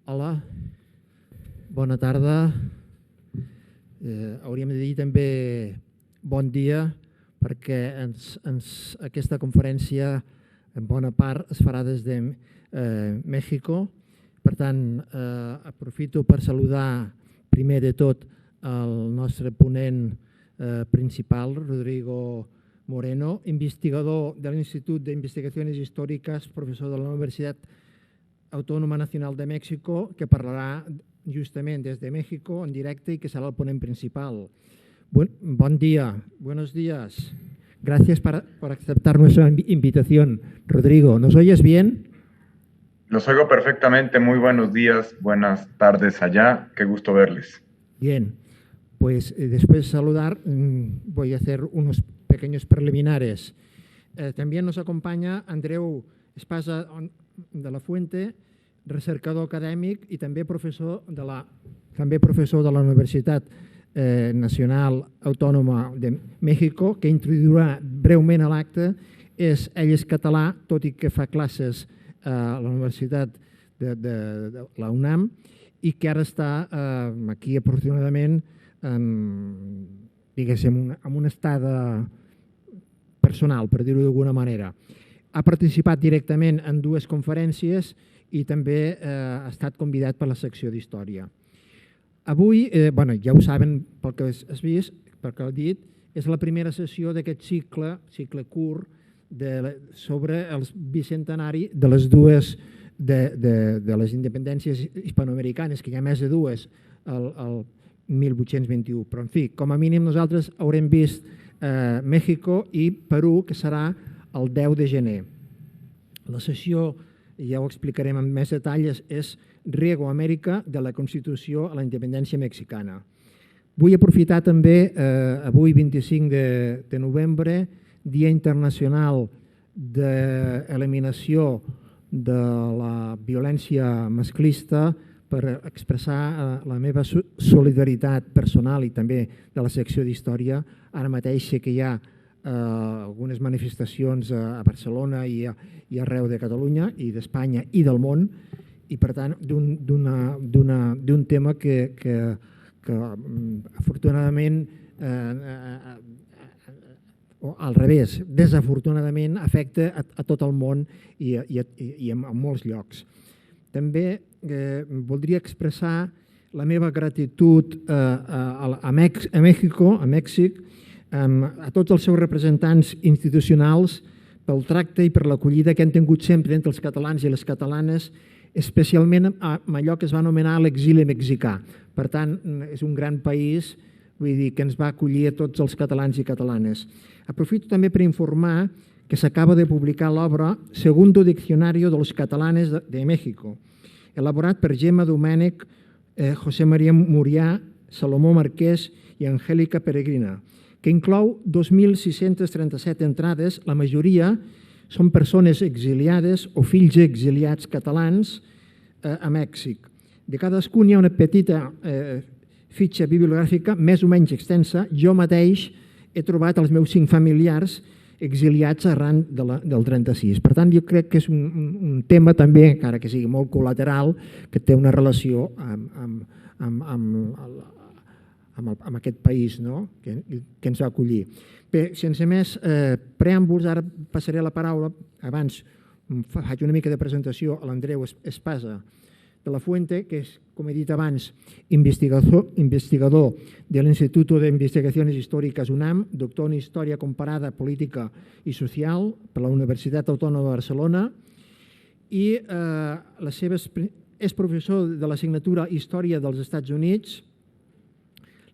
Hola, bona tarda. Hauríem de dir també bon dia perquè aquesta conferència en bona part es farà des de Mèxic. Per tant, aprofito per saludar primer de tot el nostre ponent principal, Rodrigo Moreno, investigador de l'Institut d'Investigacions Històriques, professor de la Universitat Autònoma Nacional de México, que parlarà justament des de México en directe y que será el ponente principal. Buen día, buenos días. Gracias por aceptar nuestra invitación. Rodrigo, ¿nos oyes bien? Los oigo perfectamente. Muy buenos días, buenas tardes allá. Qué gusto verles. Bien, pues después de saludar voy a hacer unos pequeños preliminares. También nos acompaña Andreu Espasa de la Fuente, recercador acadèmic i també professor de la Universitat Nacional Autònoma de México, que introduirà breument a l'acte. Ell és català, tot i que fa classes a la Universitat de la UNAM i que ara està aquí, afortunadament, diguéssim, en una estada personal, per dir-ho d'alguna manera. Ha participat directament en dues conferències i també ha estat convidat per la secció d'Història. Avui, ja ho saben pel que has vist, pel que he dit, és la primera sessió d'aquest cicle curt sobre el bicentenari de les dues de les independències hispanoamericanes, que hi ha més de dues el 1821. Però, en fi, com a mínim nosaltres haurem vist Mèxic i Perú, que serà el 10 de gener. La sessió, ja ho explicarem amb més detalls, és Riego Amèrica de la Constitució a la independència mexicana. Vull aprofitar també, avui 25 de novembre, Dia Internacional d'Eliminació de la Violència Masclista, per expressar la meva solidaritat personal i també de la secció d'Història. Ara mateix sé que hi ha algunes manifestacions a Barcelona i arreu de Catalunya i d'Espanya i del món, i per tant d'un tema que afortunadament, o al revés, desafortunadament afecta a tot el món i a molts llocs. També voldria expressar la meva gratitud a Mèxic, a tots els seus representants institucionals pel tracte i per l'acollida que han tingut sempre entre els catalans i les catalanes, especialment amb allò que es va anomenar l'exili mexicà. Per tant, és un gran país, vull dir, que ens va acollir a tots els catalans i catalanes. Aprofito també per informar que s'acaba de publicar l'obra Segundo Diccionario de los Catalanes de México, elaborat per Gemma Domènech, José María Murià, Salomó Marquès i Angélica Peregrina, que inclou 2.637 entrades. La majoria són persones exiliades o fills exiliats catalans a Mèxic. De cadascun hi ha una petita fitxa bibliogràfica més o menys extensa. Jo mateix he trobat els meus 5 familiars exiliats arran del 36. Per tant, jo crec que és un tema també, encara que sigui molt col·lateral, que té una relació amb aquest país que ens va acollir. Bé, sense més preàmbuls, ara passaré la paraula. Abans faig una mica de presentació a l'Andreu Espasa de la Fuente, que és, com he dit abans, investigador de l'Institut d'Investigacions Històriques UNAM, doctor en Història Comparada, Política i Social per la Universitat Autònoma de Barcelona, i és professor de l'assignatura Història dels Estats Units.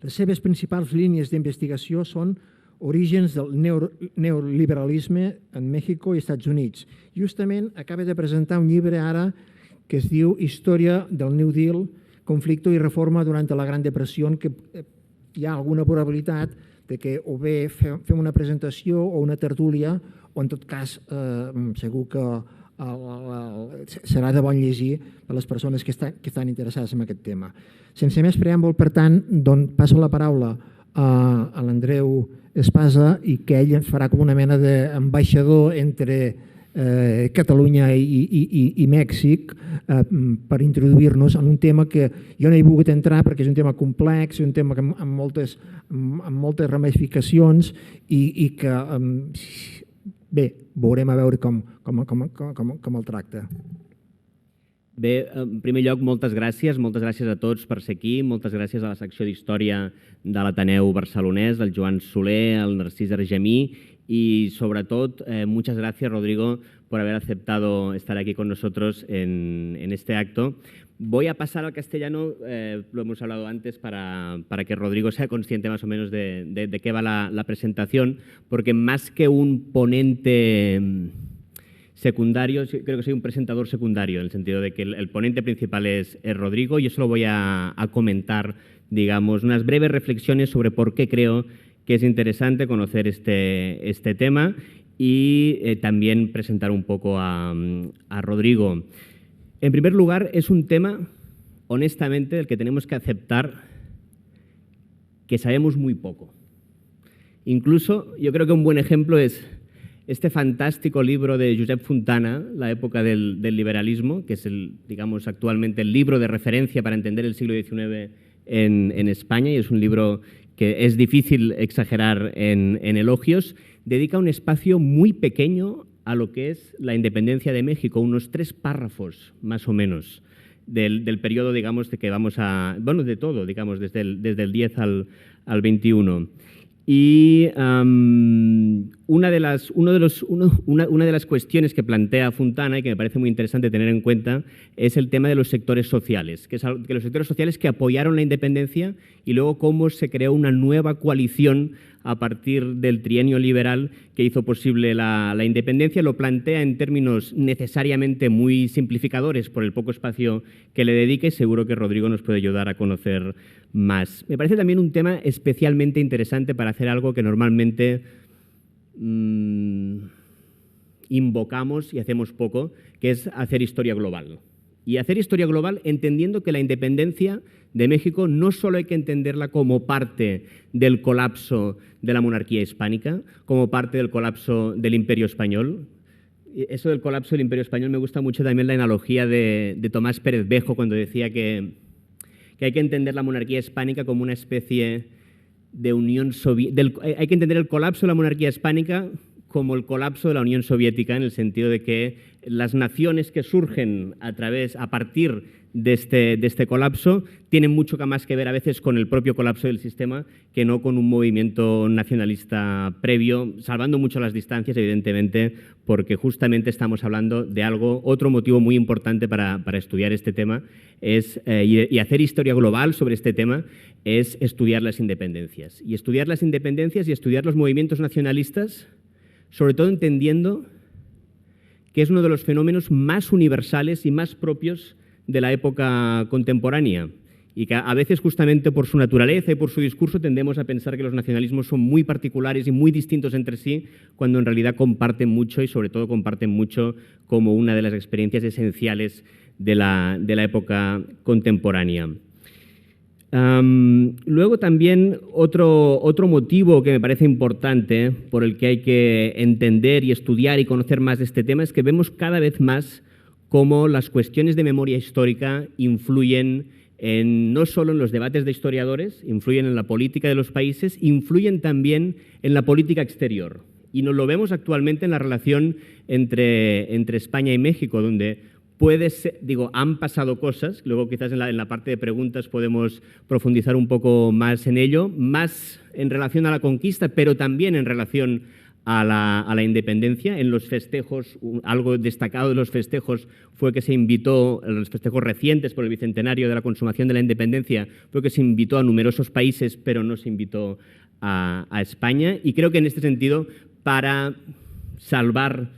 Les seves principals línies d'investigació són orígens del neoliberalisme en Mèxic i Estats Units. Justament acaba de presentar un llibre ara que es diu Història del New Deal, conflicte i reforma durant la Gran Depressió, que hi ha alguna probabilitat de que o bé fem una presentació o una tertúlia, o en tot cas segur que serà de bon llegir per les persones que estan interessades en aquest tema. Sense més preàmbul, per tant, passo la paraula a l'Andreu Espasa i que ell ens farà com una mena d'ambaixador entre Catalunya i Mèxic per introduir-nos en un tema que jo no he volgut entrar perquè és un tema complex, un tema amb moltes ramificacions i que, bé, veurem a veure com el tracta. Bé, en primer lloc, moltes gràcies a tots per ser aquí, moltes gràcies a la secció d'Història de l'Ateneu Barcelonès, al Joan Soler, al Narcís Argemí y sobre todo, muchas gracias, Rodrigo, por haber aceptado estar aquí con nosotros en este acto. Voy a pasar al castellano, lo hemos hablado antes, para que Rodrigo sea consciente más o menos de qué va la presentación, porque más que un ponente secundario, creo que soy un presentador secundario, en el sentido de que el ponente principal es Rodrigo, y eso lo voy a comentar, digamos, unas breves reflexiones sobre por qué creo que es interesante conocer este tema y también presentar un poco a Rodrigo. En primer lugar, es un tema, honestamente, del que tenemos que aceptar que sabemos muy poco. Incluso, yo creo que un buen ejemplo es este fantástico libro de Josep Fontana, La época del liberalismo, que es, digamos, actualmente el libro de referencia para entender el siglo XIX en España, y es un libro que es difícil exagerar en elogios, dedica un espacio muy pequeño a lo que es la independencia de México, unos 3 párrafos más o menos del periodo, digamos, de que vamos a... Bueno, de todo, digamos, desde el 10 al 21. Y una de las cuestiones que plantea Fontana y que me parece muy interesante tener en cuenta es el tema de los sectores sociales, que los sectores sociales que apoyaron la independencia y luego cómo se creó una nueva coalición a partir del trienio liberal que hizo posible la independencia. Lo plantea en términos necesariamente muy simplificadores por el poco espacio que le dedica y seguro que Rodrigo nos puede ayudar a conocer más. Me parece también un tema especialmente interesante para hacer algo que normalmente invocamos y hacemos poco, que es hacer historia global. Y hacer historia global entendiendo que la independencia de México no solo hay que entenderla como parte del colapso de la monarquía hispánica, como parte del colapso del Imperio Español. Eso del colapso del Imperio Español me gusta mucho también la analogía de Tomás Pérez Bejo cuando decía que hay que entender la monarquía hispánica como una especie de Unión Soviética. Hay que entender el colapso de la monarquía hispánica como el colapso de la Unión Soviética, en el sentido de que las naciones que surgen a partir de este colapso tienen mucho más que ver a veces con el propio colapso del sistema que no con un movimiento nacionalista previo, salvando mucho las distancias, evidentemente, porque justamente estamos hablando de algo, otro motivo muy importante para estudiar este tema y hacer historia global sobre este tema es estudiar las independencias. Y estudiar las independencias y estudiar los movimientos nacionalistas, sobre todo entendiendo que es uno de los fenómenos más universales y más propios de la época contemporánea y que a veces justamente por su naturaleza y por su discurso tendemos a pensar que los nacionalismos son muy particulares y muy distintos entre sí, cuando en realidad comparten mucho y sobre todo comparten mucho como una de las experiencias esenciales de la época contemporánea. Luego también otro motivo que me parece importante por el que hay que entender y estudiar y conocer más de este tema es que vemos cada vez más cómo las cuestiones de memoria histórica influyen no solo en los debates de historiadores, influyen en la política de los países, influyen también en la política exterior. Y nos lo vemos actualmente en la relación entre España y México, donde han pasado cosas, luego quizás en la parte de preguntas podemos profundizar un poco más en ello, más en relación a la conquista, pero también en relación a la independencia. En los festejos, algo destacado de los festejos fue que se invitó, en los festejos recientes por el bicentenario de la consumación de la independencia, fue que se invitó a numerosos países, pero no se invitó a España. Y creo que en este sentido, para salvar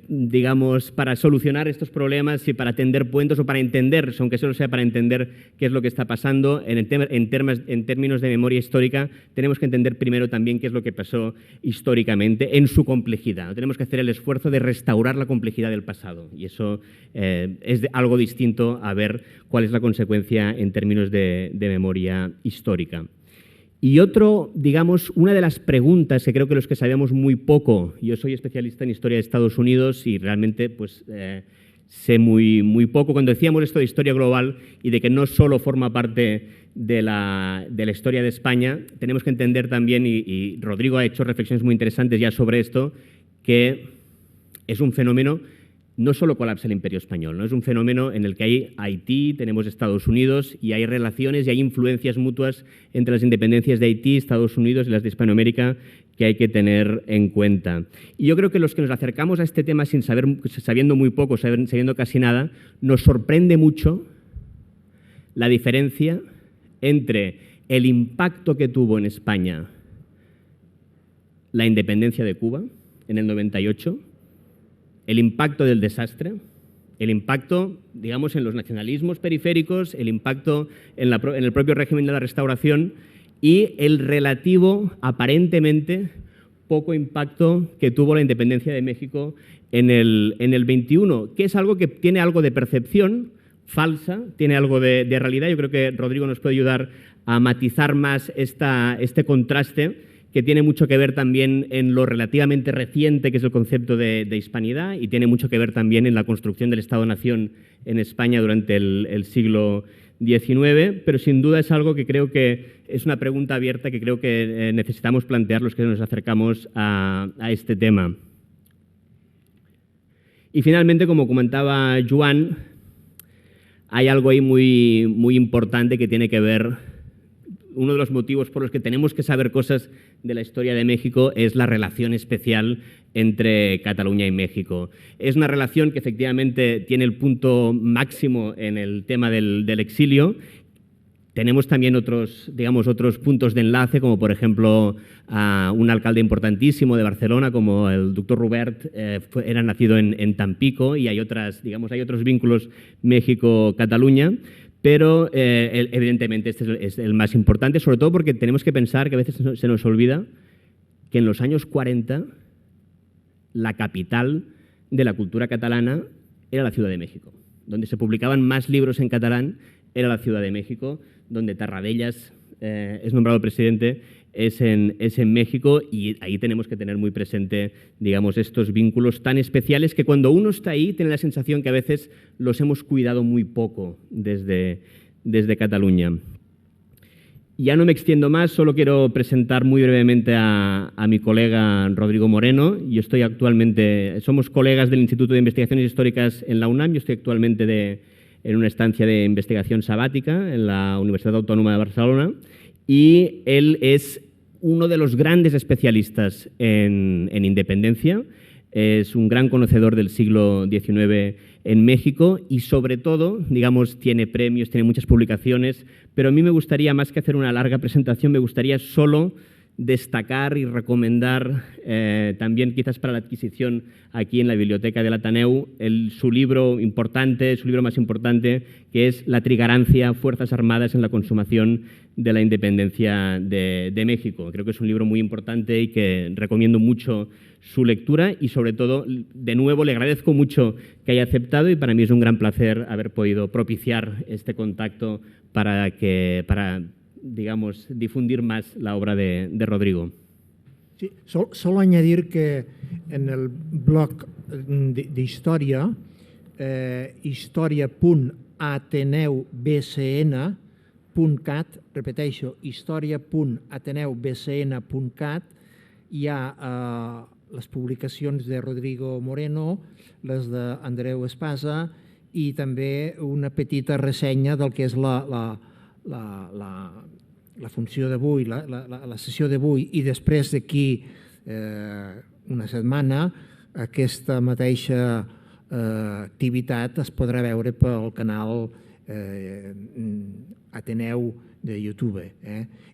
digamos, para solucionar estos problemas y para tender puentes o para entender, aunque solo sea para entender qué es lo que está pasando, en términos de memoria histórica, tenemos que entender primero también qué es lo que pasó históricamente en su complejidad. Tenemos que hacer el esfuerzo de restaurar la complejidad del pasado y eso es algo distinto a ver cuál es la consecuencia en términos de memoria histórica. Y digamos, una de las preguntas que creo que los que sabemos muy poco, yo soy especialista en historia de Estados Unidos y realmente pues, sé muy poco. Cuando decíamos esto de historia global y de que no solo forma parte de la historia de España, tenemos que entender también, y Rodrigo ha hecho reflexiones muy interesantes ya sobre esto, que es un fenómeno. No solo colapsa el Imperio Español, ¿no? Es un fenómeno en el que hay Haití, tenemos Estados Unidos y hay relaciones y hay influencias mutuas entre las independencias de Haití, Estados Unidos y las de Hispanoamérica que hay que tener en cuenta. Y yo creo que los que nos acercamos a este tema sabiendo muy poco, sabiendo casi nada, nos sorprende mucho la diferencia entre el impacto que tuvo en España la independencia de Cuba en el 98, el impacto del desastre, el impacto, digamos, en los nacionalismos periféricos, el impacto en el propio régimen de la Restauración y el relativo, aparentemente, poco impacto que tuvo la independencia de México en el 21, que es algo que tiene algo de percepción falsa, tiene algo de realidad. Yo creo que Rodrigo nos puede ayudar a matizar más este contraste, que tiene mucho que ver también en lo relativamente reciente que es el concepto de hispanidad y tiene mucho que ver también en la construcción del Estado-Nación en España durante el siglo XIX, pero sin duda es algo que creo que es una pregunta abierta que creo que necesitamos plantear los que nos acercamos a este tema. Y finalmente, como comentaba Joan, hay algo ahí muy importante que tiene que ver. Uno de los motivos por los que tenemos que saber cosas de la historia de México es la relación especial entre Cataluña y México. Es una relación que efectivamente tiene el punto máximo en el tema del exilio. Tenemos también otros puntos de enlace, como por ejemplo un alcalde importantísimo de Barcelona, como el doctor Robert, era nacido en Tampico, y hay otros vínculos México-Cataluña. Pero evidentemente este es el más importante, sobre todo porque tenemos que pensar que a veces se nos olvida que en los años 40 la capital de la cultura catalana era la Ciudad de México. Donde se publicaban más libros en catalán era la Ciudad de México, donde Tarradellas es nombrado presidente, es en México, y ahí tenemos que tener muy presente, digamos, estos vínculos tan especiales que cuando uno está ahí tiene la sensación que a veces los hemos cuidado muy poco desde Cataluña. Ya no me extiendo más, solo quiero presentar muy brevemente a mi colega Rodrigo Moreno. Somos colegas del Instituto de Investigaciones Históricas en la UNAM. Yo estoy actualmente en una estancia de investigación sabática en la Universidad Autónoma de Barcelona, y él es uno de los grandes especialistas en independencia. Es un gran conocedor del siglo XIX en México y, sobre todo, digamos, tiene premios, tiene muchas publicaciones, pero a mí me gustaría, más que hacer una larga presentación, me gustaría solo destacar y recomendar también, quizás para la adquisición aquí en la biblioteca del Ateneu, su libro más importante, que es La Trigarancia, Fuerzas Armadas en la consumación de la independencia de México. Creo que es un libro muy importante y que recomiendo mucho su lectura, y sobre todo, de nuevo, le agradezco mucho que haya aceptado, y para mí es un gran placer haber podido propiciar este contacto para digamos, difundir más la obra de Rodrigo. Sí, solo añadir que en el blog de historia, historia.ateneubcn.cat, repeteixo, historia.ateneubcn.cat, hi ha les publicacions de Rodrigo Moreno, les d'Andreu Espasa, i també una petita ressenya del que és la funció d'avui, la sessió d'avui, i després d'aquí una setmana aquesta mateixa activitat es podrà veure pel canal Ateneu de YouTube.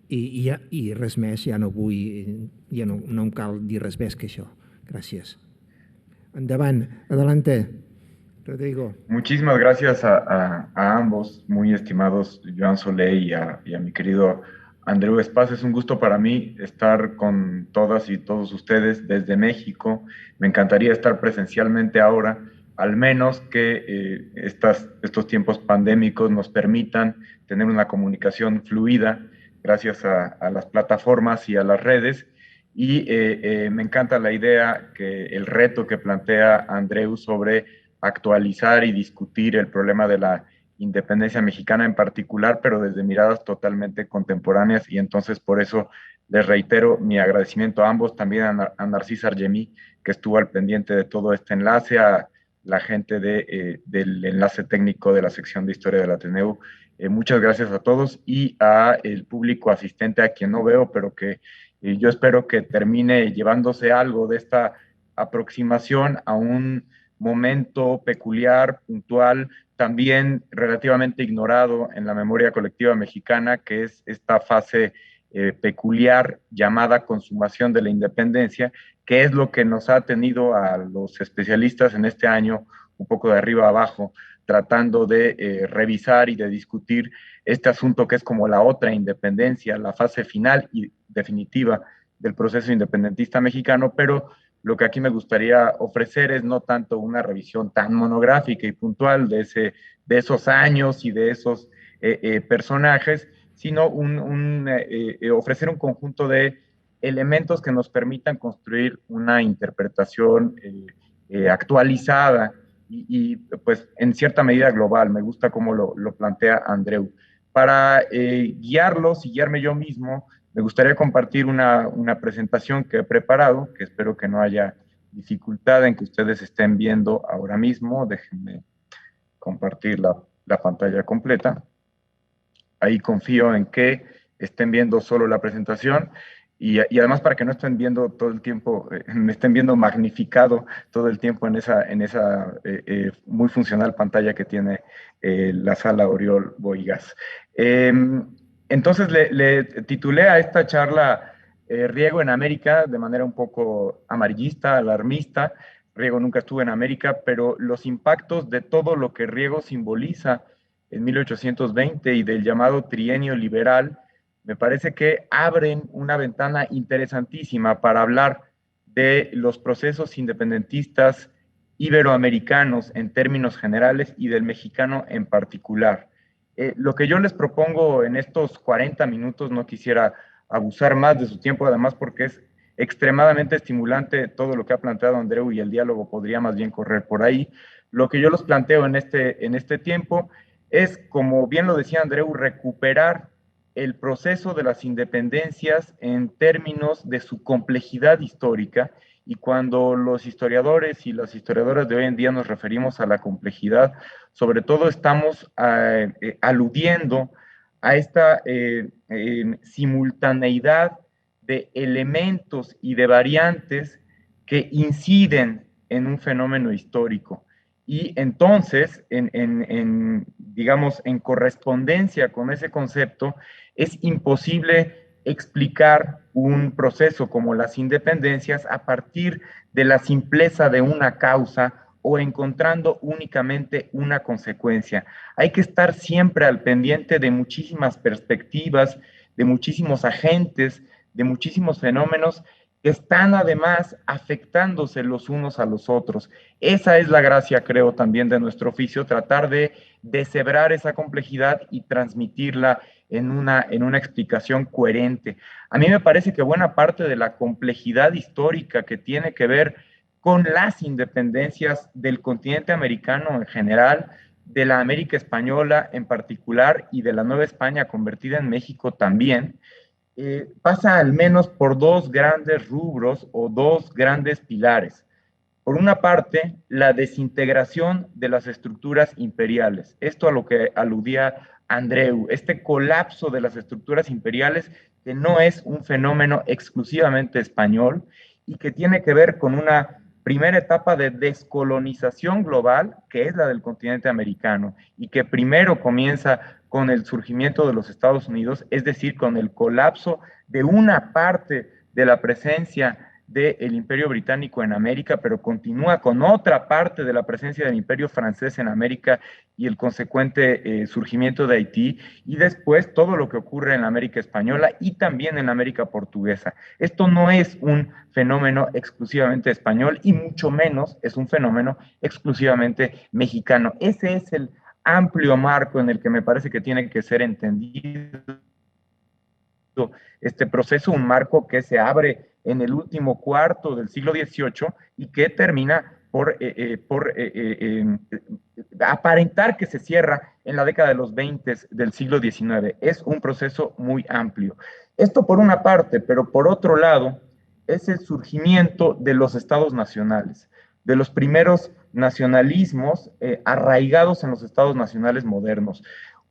I res més, ja no em cal dir res més que això. Gràcies. Endavant, adelante, Rodrigo. Muchísimas gracias a ambos, muy estimados Joan Solé y a mi querido Andreu Espasa. Es un gusto para mí estar con todas y todos ustedes desde México. Me encantaría estar presencialmente ahora, al menos que estos tiempos pandémicos nos permitan tener una comunicación fluida. gracias a las plataformas y a las redes. Y me encanta la idea, el reto que plantea Andreu sobre actualizar y discutir el problema de la independencia mexicana en particular, pero desde miradas totalmente contemporáneas. Y entonces por eso les reitero mi agradecimiento a ambos, también a Narcís Argemí, que estuvo al pendiente de todo este enlace, a la gente del enlace técnico de la sección de Historia del Ateneu. Muchas gracias a todos y a el público asistente, a quien no veo, pero que yo espero que termine llevándose algo de esta aproximación a un momento peculiar, puntual, también relativamente ignorado en la memoria colectiva mexicana, que es esta fase peculiar llamada consumación de la independencia, que es lo que nos ha tenido a los especialistas en este año un poco de arriba a abajo, tratando de revisar y de discutir este asunto que es como la otra independencia, la fase final y definitiva del proceso independentista mexicano, pero lo que aquí me gustaría ofrecer es no tanto una revisión tan monográfica y puntual de esos años y de esos personajes, sino ofrecer un conjunto de elementos que nos permitan construir una interpretación actualizada pues en cierta medida global. Me gusta cómo lo plantea Andreu. Para guiarlos y guiarme yo mismo, me gustaría compartir una presentación que he preparado, que espero que no haya dificultad en que ustedes estén viendo ahora mismo. Déjenme compartir la pantalla completa. Ahí confío en que estén viendo solo la presentación y además para que no estén viendo todo el tiempo, me estén viendo magnificado todo el tiempo en esa muy funcional pantalla que tiene la sala Oriol Boigas. Entonces le titulé a esta charla Riego en América de manera un poco amarillista, alarmista. Riego nunca estuvo en América, pero los impactos de todo lo que Riego simboliza en 1820 y del llamado trienio liberal, me parece que abren una ventana interesantísima para hablar de los procesos independentistas iberoamericanos en términos generales y del mexicano en particular. Lo que yo les propongo en estos 40 minutos, no quisiera abusar más de su tiempo, además porque es extremadamente estimulante todo lo que ha planteado Andreu y el diálogo podría más bien correr por ahí. Lo que yo los planteo en este tiempo es, como bien lo decía Andreu, recuperar el proceso de las independencias en términos de su complejidad histórica, y cuando los historiadores y las historiadoras de hoy en día nos referimos a la complejidad, sobre todo estamos aludiendo a esta simultaneidad de elementos y de variantes que inciden en un fenómeno histórico. Y entonces, digamos, en correspondencia con ese concepto, es imposible explicar un proceso como las independencias a partir de la simpleza de una causa o encontrando únicamente una consecuencia. Hay que estar siempre al pendiente de muchísimas perspectivas, de muchísimos agentes, de muchísimos fenómenos que están además afectándose los unos a los otros. Esa es la gracia, creo, también de nuestro oficio, tratar de deshebrar esa complejidad y transmitirla en una explicación coherente. A mí me parece que buena parte de la complejidad histórica que tiene que ver con las independencias del continente americano en general, de la América española en particular y de la Nueva España convertida en México también, pasa al menos por dos grandes rubros o dos grandes pilares. Por una parte, la desintegración de las estructuras imperiales. Esto a lo que aludía Andreu, este colapso de las estructuras imperiales que no es un fenómeno exclusivamente español y que tiene que ver con una primera etapa de descolonización global, que es la del continente americano, y que primero comienza con el surgimiento de los Estados Unidos, es decir, con el colapso de una parte de la presencia del Imperio Británico en América, pero continúa con otra parte de la presencia del Imperio Francés en América y el consecuente surgimiento de Haití, y después todo lo que ocurre en la América Española y también en la América Portuguesa. Esto no es un fenómeno exclusivamente español y mucho menos es un fenómeno exclusivamente mexicano. Ese es el amplio marco en el que me parece que tiene que ser entendido este proceso, un marco que se abre en el último cuarto del siglo XVIII y que termina por aparentar que se cierra en la década de los 20 del siglo XIX. Es un proceso muy amplio. Esto por una parte, pero por otro lado, es el surgimiento de los estados nacionales, de los primeros nacionalismos arraigados en los estados nacionales modernos.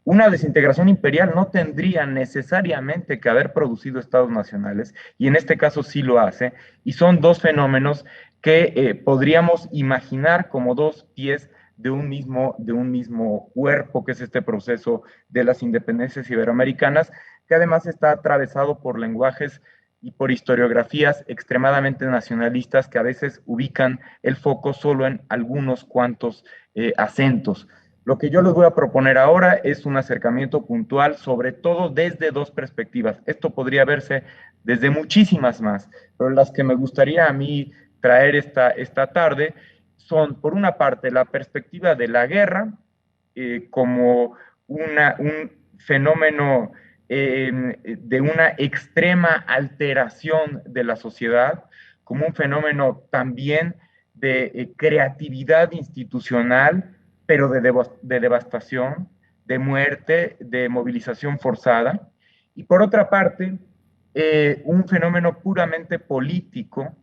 Una desintegración imperial no tendría necesariamente que haber producido estados nacionales, y en este caso sí lo hace, y son dos fenómenos que podríamos imaginar como dos pies de un mismo cuerpo, que es este proceso de las independencias iberoamericanas, que además está atravesado por lenguajes y por historiografías extremadamente nacionalistas que a veces ubican el foco solo en algunos cuantos acentos. Lo que yo les voy a proponer ahora es un acercamiento puntual, sobre todo desde dos perspectivas. Esto podría verse desde muchísimas más, pero las que me gustaría a mí traer esta tarde son, por una parte, la perspectiva de la guerra como un fenómeno de una extrema alteración de la sociedad, como un fenómeno también de creatividad institucional, pero de devastación, de muerte, de movilización forzada. Y por otra parte, un fenómeno puramente político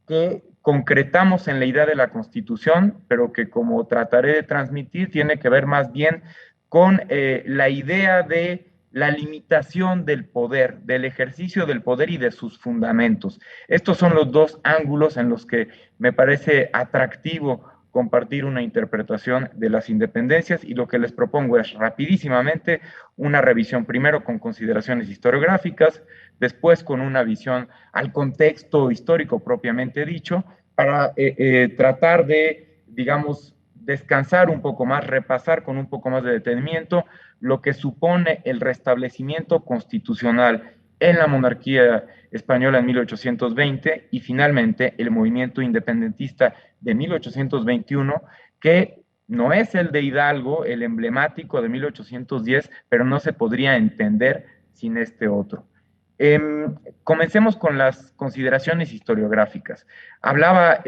que concretamos en la idea de la Constitución, pero que, como trataré de transmitir, tiene que ver más bien con la idea de la limitación del poder, del ejercicio del poder y de sus fundamentos. Estos son los dos ángulos en los que me parece atractivo compartir una interpretación de las independencias, y lo que les propongo es rapidísimamente una revisión, primero con consideraciones historiográficas, después con una visión al contexto histórico propiamente dicho, para tratar de, digamos, descansar un poco más, repasar con un poco más de detenimiento lo que supone el restablecimiento constitucional en la monarquía española en 1820 y finalmente el movimiento independentista de 1821, que no es el de Hidalgo, el emblemático de 1810, pero no se podría entender sin este otro. Comencemos con las consideraciones historiográficas. Hablaba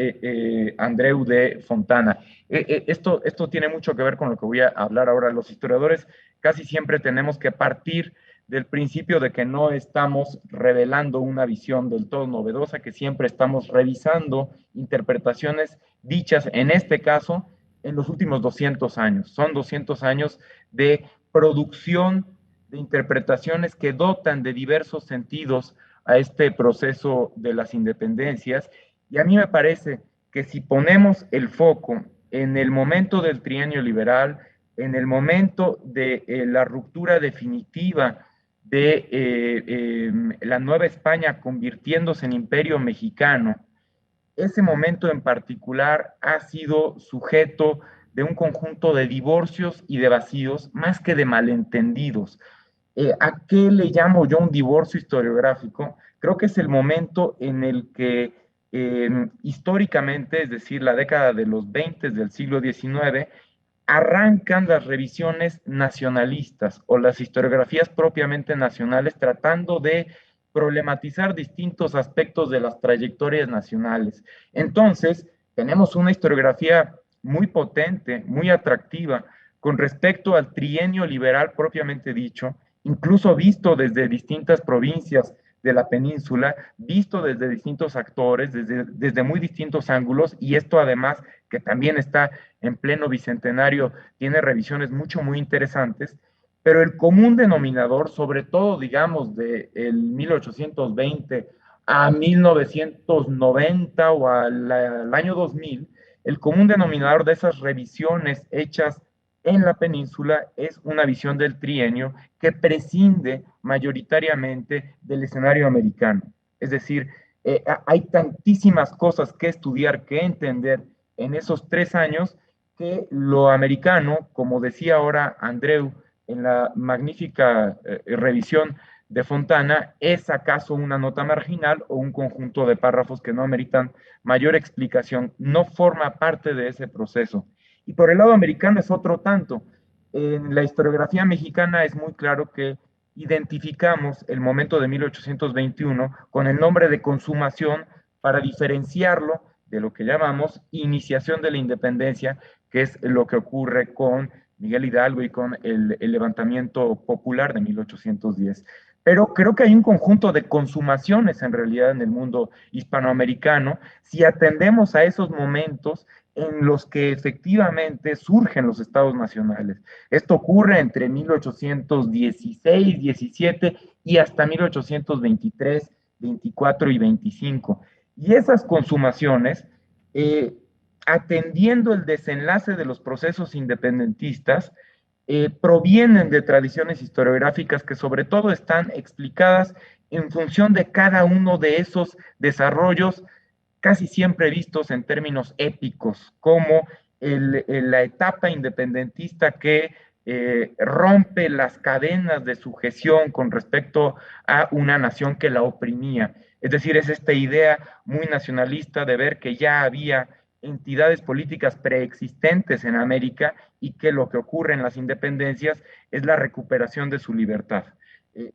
Andreu de Fontana. Esto tiene mucho que ver con lo que voy a hablar ahora. Los historiadores casi siempre tenemos que partir del principio de que no estamos revelando una visión del todo novedosa, que siempre estamos revisando interpretaciones dichas, en este caso, en los últimos 200 años. Son 200 años de producción de interpretaciones que dotan de diversos sentidos a este proceso de las independencias, y a mí me parece que si ponemos el foco en el momento del trienio liberal, en el momento de la ruptura definitiva de la Nueva España convirtiéndose en imperio mexicano, ese momento en particular ha sido sujeto de un conjunto de divorcios y de vacíos, más que de malentendidos. ¿A qué le llamo yo un divorcio historiográfico? Creo que es el momento en el que históricamente, es decir, la década de los 20 del siglo XIX, arrancan las revisiones nacionalistas o las historiografías propiamente nacionales, tratando de problematizar distintos aspectos de las trayectorias nacionales. Entonces, tenemos una historiografía muy potente, muy atractiva, con respecto al trienio liberal propiamente dicho, incluso visto desde distintas provincias de la península, visto desde distintos actores, desde muy distintos ángulos, y esto además, que también está en pleno bicentenario, tiene revisiones muy interesantes, pero el común denominador, sobre todo, digamos, del 1820 a 1990 o al año 2000, el común denominador de esas revisiones hechas en la península es una visión del trienio que prescinde mayoritariamente del escenario americano. Es decir, hay tantísimas cosas que estudiar, que entender en esos 3 años, que lo americano, como decía ahora Andreu en la magnífica revisión de Fontana, es acaso una nota marginal o un conjunto de párrafos que no ameritan mayor explicación, no forma parte de ese proceso. Y por el lado americano es otro tanto. En la historiografía mexicana es muy claro que identificamos el momento de 1821 con el nombre de consumación para diferenciarlo de lo que llamamos iniciación de la independencia, que es lo que ocurre con Miguel Hidalgo y con el levantamiento popular de 1810. Pero creo que hay un conjunto de consumaciones en realidad en el mundo hispanoamericano si atendemos a esos momentos en los que efectivamente surgen los estados nacionales. Esto ocurre entre 1816, 17 y hasta 1823, 24 y 25. Y esas consumaciones, atendiendo el desenlace de los procesos independentistas, provienen de tradiciones historiográficas que sobre todo están explicadas en función de cada uno de esos desarrollos casi siempre vistos en términos épicos, como la etapa independentista que rompe las cadenas de sujeción con respecto a una nación que la oprimía. Es decir, es esta idea muy nacionalista de ver que ya había entidades políticas preexistentes en América y que lo que ocurre en las independencias es la recuperación de su libertad.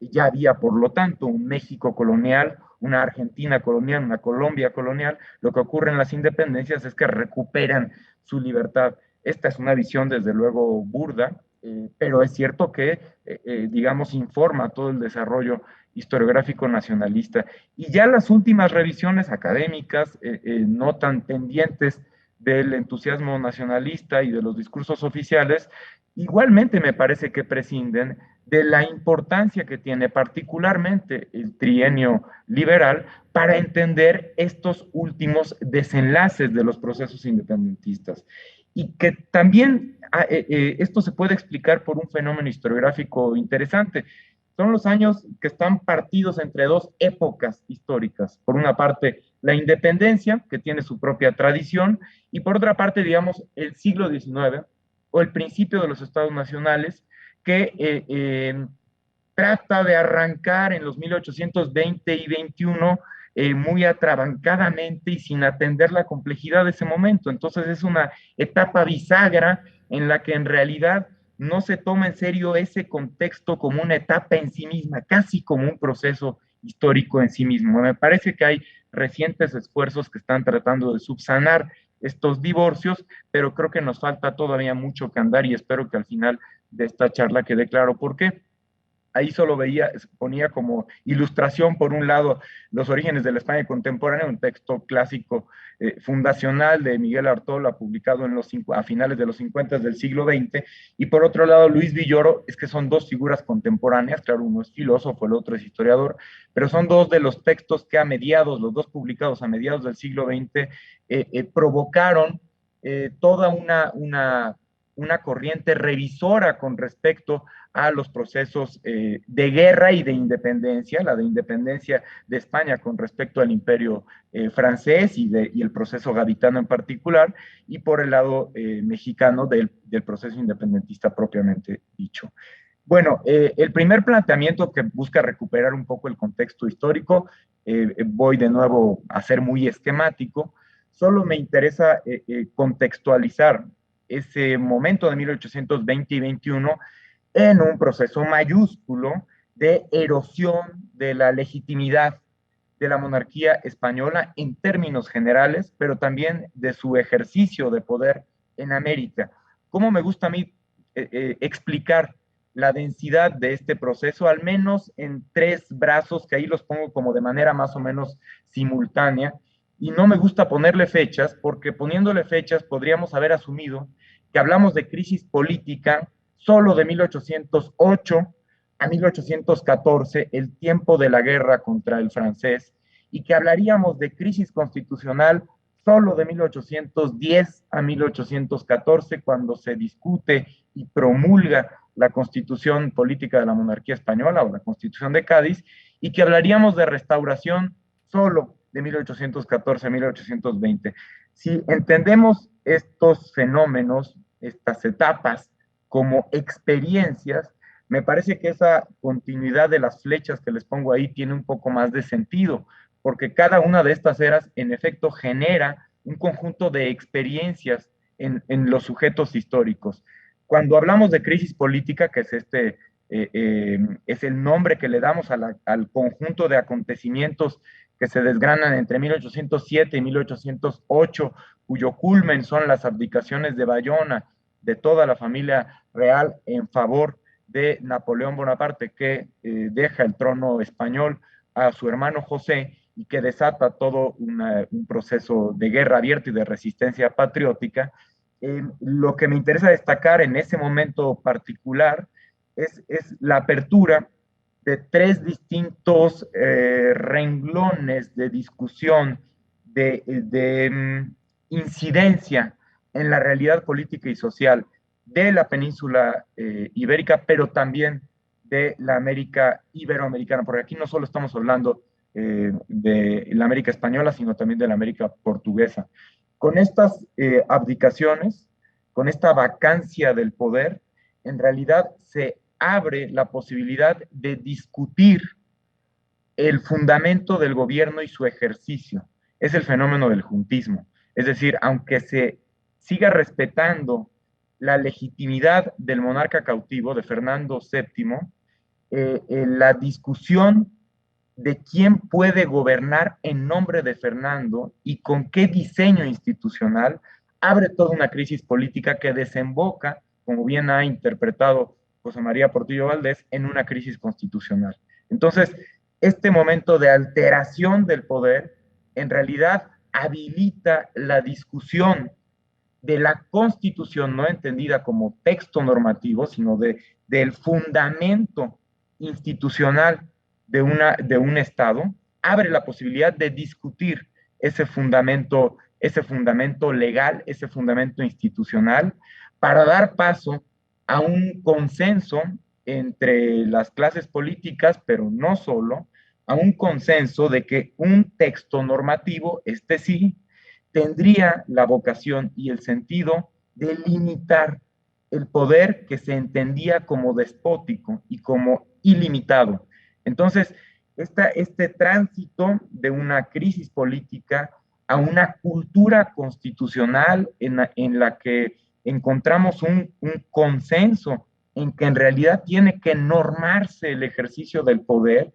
Ya había, por lo tanto, un México colonial, una Argentina colonial, una Colombia colonial. Lo que ocurre en las independencias es que recuperan su libertad. Esta es una visión, desde luego, burda, pero es cierto que, digamos, informa todo el desarrollo historiográfico nacionalista. Y ya las últimas revisiones académicas, no tan pendientes del entusiasmo nacionalista y de los discursos oficiales, igualmente me parece que prescinden de la importancia que tiene particularmente el trienio liberal para entender estos últimos desenlaces de los procesos independentistas. Y que también esto se puede explicar por un fenómeno historiográfico interesante. Son los años que están partidos entre dos épocas históricas. Por una parte, la independencia, que tiene su propia tradición, y por otra parte, digamos, el siglo XIX o el principio de los estados nacionales, que trata de arrancar en los 1820 y 21 muy atrabancadamente y sin atender la complejidad de ese momento. Entonces es una etapa bisagra en la que en realidad no se toma en serio ese contexto como una etapa en sí misma, casi como un proceso histórico en sí mismo. Me parece que hay recientes esfuerzos que están tratando de subsanar estos divorcios, pero creo que nos falta todavía mucho que andar y espero que al final de esta charla quede claro por qué. Ahí solo ponía como ilustración, por un lado, los orígenes de la España contemporánea, un texto clásico fundacional de Miguel Artola, publicado a finales de los 50 del siglo XX, y por otro lado, Luis Villoro, es que son dos figuras contemporáneas, claro, uno es filósofo, el otro es historiador, pero son dos de los textos que los dos publicados a mediados del siglo XX, provocaron toda una corriente revisora con respecto a los procesos de guerra y de independencia, la de independencia de España con respecto al imperio francés y el proceso gaditano en particular, y por el lado mexicano del proceso independentista propiamente dicho. Bueno, el primer planteamiento que busca recuperar un poco el contexto histórico, voy de nuevo a ser muy esquemático, solo me interesa contextualizar ese momento de 1820 y 21 en un proceso mayúsculo de erosión de la legitimidad de la monarquía española en términos generales, pero también de su ejercicio de poder en América. ¿Cómo me gusta a mí explicar la densidad de este proceso, al menos en tres brazos, que ahí los pongo como de manera más o menos simultánea? Y no me gusta ponerle fechas, porque poniéndole fechas podríamos haber asumido que hablamos de crisis política solo de 1808 a 1814, el tiempo de la guerra contra el francés, y que hablaríamos de crisis constitucional solo de 1810 a 1814, cuando se discute y promulga la Constitución Política de la Monarquía Española o la Constitución de Cádiz, y que hablaríamos de restauración solo de 1814 a 1820. Si entendemos estos fenómenos, estas etapas, como experiencias, me parece que esa continuidad de las flechas que les pongo ahí tiene un poco más de sentido, porque cada una de estas eras, en efecto, genera un conjunto de experiencias en los sujetos históricos. Cuando hablamos de crisis política, que es este es el nombre que le damos al conjunto de acontecimientos que se desgranan entre 1807 y 1808, cuyo culmen son las abdicaciones de Bayona, de toda la familia real en favor de Napoleón Bonaparte, que deja el trono español a su hermano José y que desata todo un proceso de guerra abierta y de resistencia patriótica. Lo que me interesa destacar en ese momento particular es la apertura de 3 distintos renglones de discusión, de incidencia en la realidad política y social de la península ibérica, pero también de la América iberoamericana, porque aquí no solo estamos hablando de la América española, sino también de la América portuguesa. Con estas abdicaciones, con esta vacancia del poder, en realidad se abre la posibilidad de discutir el fundamento del gobierno y su ejercicio. Es el fenómeno del juntismo. Es decir, aunque se siga respetando la legitimidad del monarca cautivo, de Fernando VII, la discusión de quién puede gobernar en nombre de Fernando y con qué diseño institucional abre toda una crisis política que desemboca, como bien ha interpretado José María Portillo Valdés, en una crisis constitucional. Entonces, este momento de alteración del poder en realidad habilita la discusión de la Constitución, no entendida como texto normativo, sino del fundamento institucional de un Estado, abre la posibilidad de discutir ese fundamento legal, ese fundamento institucional, para dar paso a un consenso entre las clases políticas, pero no solo, a un consenso de que un texto normativo, este sí, tendría la vocación y el sentido de limitar el poder que se entendía como despótico y como ilimitado. Entonces, este tránsito de una crisis política a una cultura constitucional en la que encontramos un consenso en que en realidad tiene que normarse el ejercicio del poder,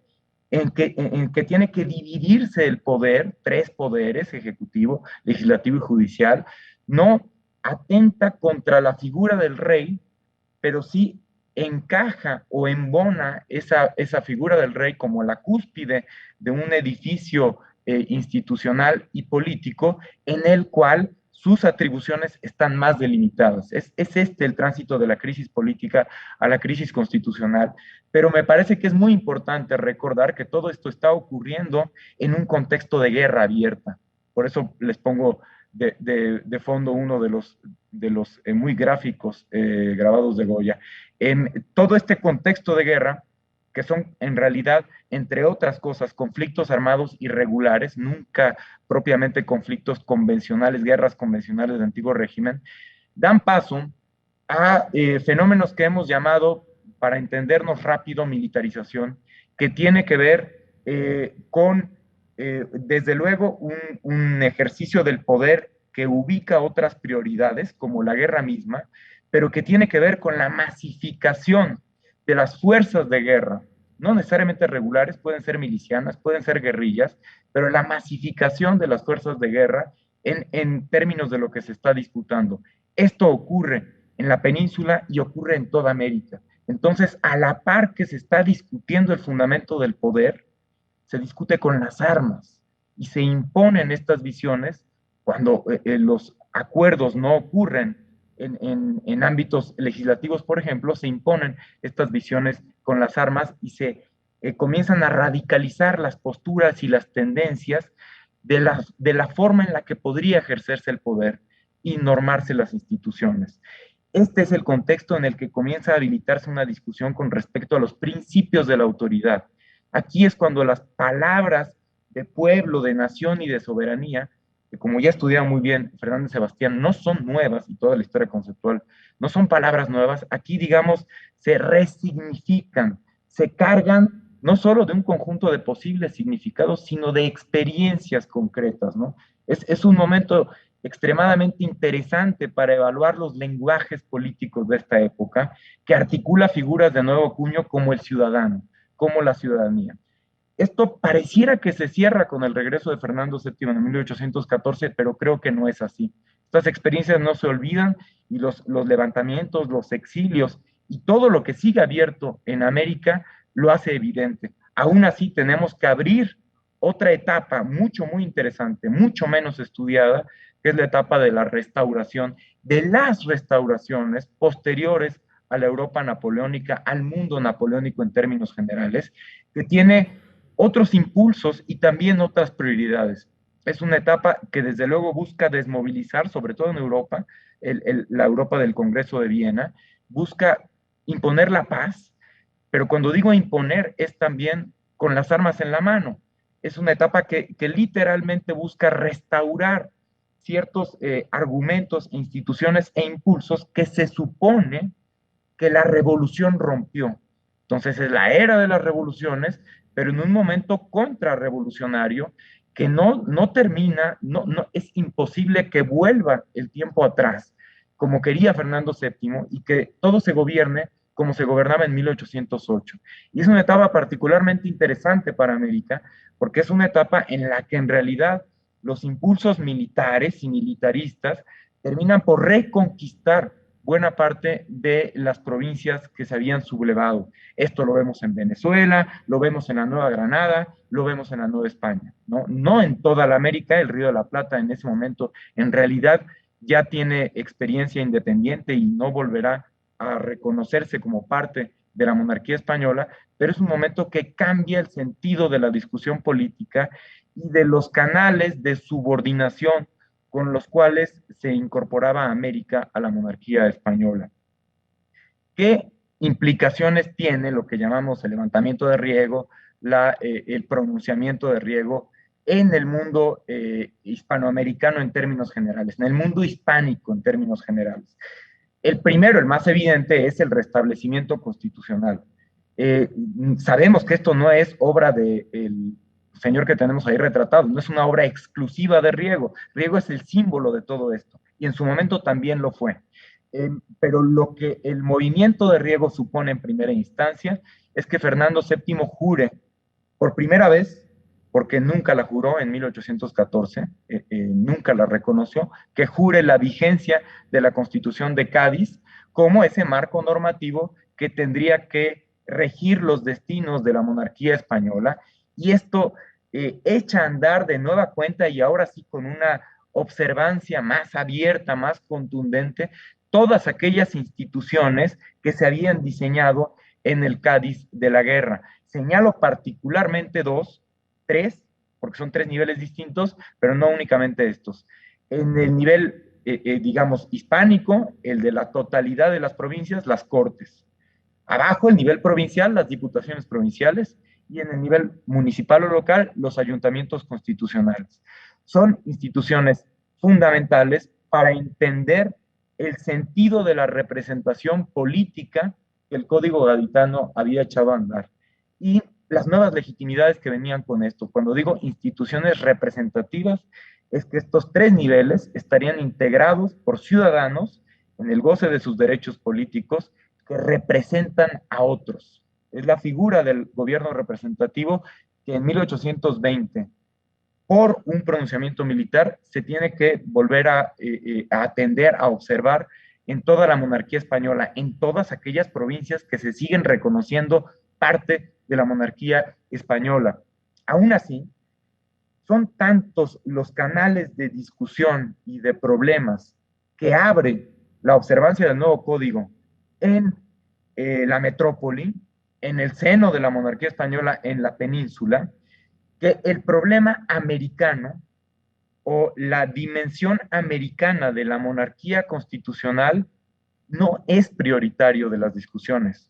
en que tiene que dividirse el poder, 3 poderes, ejecutivo, legislativo y judicial, no atenta contra la figura del rey, pero sí encaja o embona esa figura del rey como la cúspide de un edificio institucional y político en el cual sus atribuciones están más delimitadas. Es este el tránsito de la crisis política a la crisis constitucional, pero me parece que es muy importante recordar que todo esto está ocurriendo en un contexto de guerra abierta. Por eso les pongo de fondo uno de los muy gráficos grabados de Goya. En todo este contexto de guerra, que son en realidad, entre otras cosas, conflictos armados irregulares, nunca propiamente conflictos convencionales, guerras convencionales del antiguo régimen, dan paso a fenómenos que hemos llamado, para entendernos rápido, militarización, que tiene que ver con, desde luego, un ejercicio del poder que ubica otras prioridades, como la guerra misma, pero que tiene que ver con la masificación de las fuerzas de guerra, no necesariamente regulares, pueden ser milicianas, pueden ser guerrillas, pero la masificación de las fuerzas de guerra en términos de lo que se está disputando. Esto ocurre en la península y ocurre en toda América. Entonces, a la par que se está discutiendo el fundamento del poder, se discute con las armas y se imponen estas visiones cuando los acuerdos no ocurren en ámbitos legislativos, por ejemplo, se imponen estas visiones con las armas y se comienzan a radicalizar las posturas y las tendencias de la forma en la que podría ejercerse el poder y normarse las instituciones. Este es el contexto en el que comienza a habilitarse una discusión con respecto a los principios de la autoridad. Aquí es cuando las palabras de pueblo, de nación y de soberanía, que como ya estudiaba muy bien Fernández Sebastián, no son nuevas, y toda la historia conceptual, no son palabras nuevas, aquí, digamos, se resignifican, se cargan no solo de un conjunto de posibles significados, sino de experiencias concretas, ¿no? Es un momento extremadamente interesante para evaluar los lenguajes políticos de esta época, que articula figuras de nuevo cuño como el ciudadano, como la ciudadanía. Esto pareciera que se cierra con el regreso de Fernando VII en 1814, pero creo que no es así. Estas experiencias no se olvidan y los levantamientos, los exilios y todo lo que sigue abierto en América lo hace evidente. Aún así tenemos que abrir otra etapa muy interesante, mucho menos estudiada, que es la etapa de la restauración, de las restauraciones posteriores a la Europa napoleónica, al mundo napoleónico en términos generales, que tiene otros impulsos y también otras prioridades. Es una etapa que desde luego busca desmovilizar, sobre todo en Europa, la Europa del Congreso de Viena, busca imponer la paz, pero cuando digo imponer es también con las armas en la mano. Es una etapa que literalmente busca restaurar ciertos argumentos, instituciones e impulsos que se supone que la revolución rompió. Entonces es la era de las revoluciones, pero en un momento contrarrevolucionario que no termina, es imposible que vuelva el tiempo atrás, como quería Fernando VII, y que todo se gobierne como se gobernaba en 1808. Y es una etapa particularmente interesante para América, porque es una etapa en la que en realidad los impulsos militares y militaristas terminan por reconquistar buena parte de las provincias que se habían sublevado. Esto lo vemos en Venezuela, lo vemos en la Nueva Granada, lo vemos en la Nueva España, ¿no? No en toda la América, el Río de la Plata en ese momento en realidad ya tiene experiencia independiente y no volverá a reconocerse como parte de la monarquía española, pero es un momento que cambia el sentido de la discusión política y de los canales de subordinación con los cuales se incorporaba América a la monarquía española. ¿Qué implicaciones tiene lo que llamamos el levantamiento de Riego, el pronunciamiento de Riego en el mundo hispanoamericano en términos generales, en el mundo hispánico en términos generales? El primero, el más evidente, es el restablecimiento constitucional. Sabemos que esto no es obra del señor que tenemos ahí retratado, no es una obra exclusiva de Riego. Riego es el símbolo de todo esto, y en su momento también lo fue. Pero lo que el movimiento de Riego supone en primera instancia es que Fernando VII jure por primera vez, porque nunca la juró en 1814, nunca la reconoció, que jure la vigencia de la Constitución de Cádiz como ese marco normativo que tendría que regir los destinos de la monarquía española, y esto echa a andar de nueva cuenta y ahora sí con una observancia más abierta, más contundente, todas aquellas instituciones que se habían diseñado en el Cádiz de la guerra. Señalo particularmente tres, porque son tres niveles distintos, pero no únicamente estos. En el nivel, digamos, hispánico, el de la totalidad de las provincias, las cortes. Abajo, el nivel provincial, las diputaciones provinciales, y en el nivel municipal o local, los ayuntamientos constitucionales. Son instituciones fundamentales para entender el sentido de la representación política que el Código Gaditano había echado a andar. Y las nuevas legitimidades que venían con esto. Cuando digo instituciones representativas, es que estos tres niveles estarían integrados por ciudadanos en el goce de sus derechos políticos que representan a otros. Es la figura del gobierno representativo que en 1820, por un pronunciamiento militar, se tiene que volver a atender, a observar en toda la monarquía española, en todas aquellas provincias que se siguen reconociendo parte de la monarquía española. Aún así, son tantos los canales de discusión y de problemas que abre la observancia del nuevo código en la metrópoli, en el seno de la monarquía española en la península, que el problema americano o la dimensión americana de la monarquía constitucional no es prioritario de las discusiones.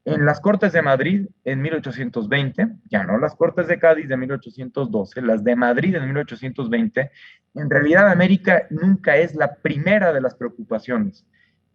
En las Cortes de Madrid en 1820, ya no las Cortes de Cádiz de 1812, las de Madrid en 1820, en realidad América nunca es la primera de las preocupaciones.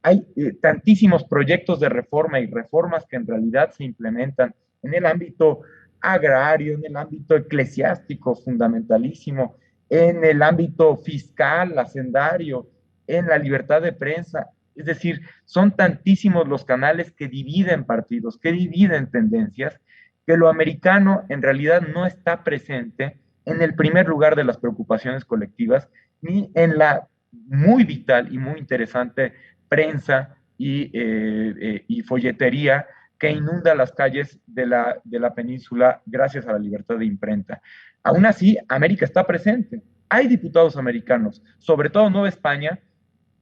Hay tantísimos proyectos de reforma y reformas que en realidad se implementan en el ámbito agrario, en el ámbito eclesiástico fundamentalísimo, en el ámbito fiscal, hacendario, en la libertad de prensa. Es decir, son tantísimos los canales que dividen partidos, que dividen tendencias, que lo americano en realidad no está presente en el primer lugar de las preocupaciones colectivas, ni en la muy vital y muy interesante prensa y folletería que inunda las calles de la península gracias a la libertad de imprenta. Aún así, América está presente. Hay diputados americanos, sobre todo Nueva España,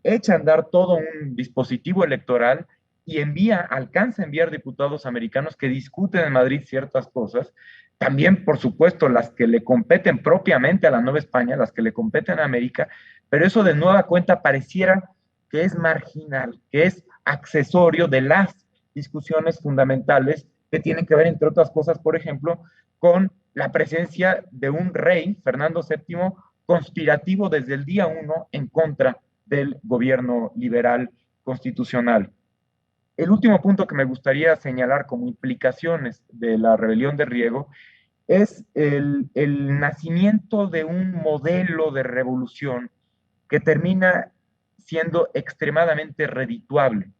echa a andar todo un dispositivo electoral y alcanza a enviar diputados americanos que discuten en Madrid ciertas cosas. También, por supuesto, las que le competen propiamente a la Nueva España, las que le competen a América, pero eso de nueva cuenta pareciera que es marginal, que es accesorio de las discusiones fundamentales que tienen que ver, entre otras cosas, por ejemplo, con la presencia de un rey, Fernando VII, conspirativo desde el día 1 en contra del gobierno liberal constitucional. El último punto que me gustaría señalar como implicaciones de la rebelión de Riego es el nacimiento de un modelo de revolución que termina siendo extremadamente redituable.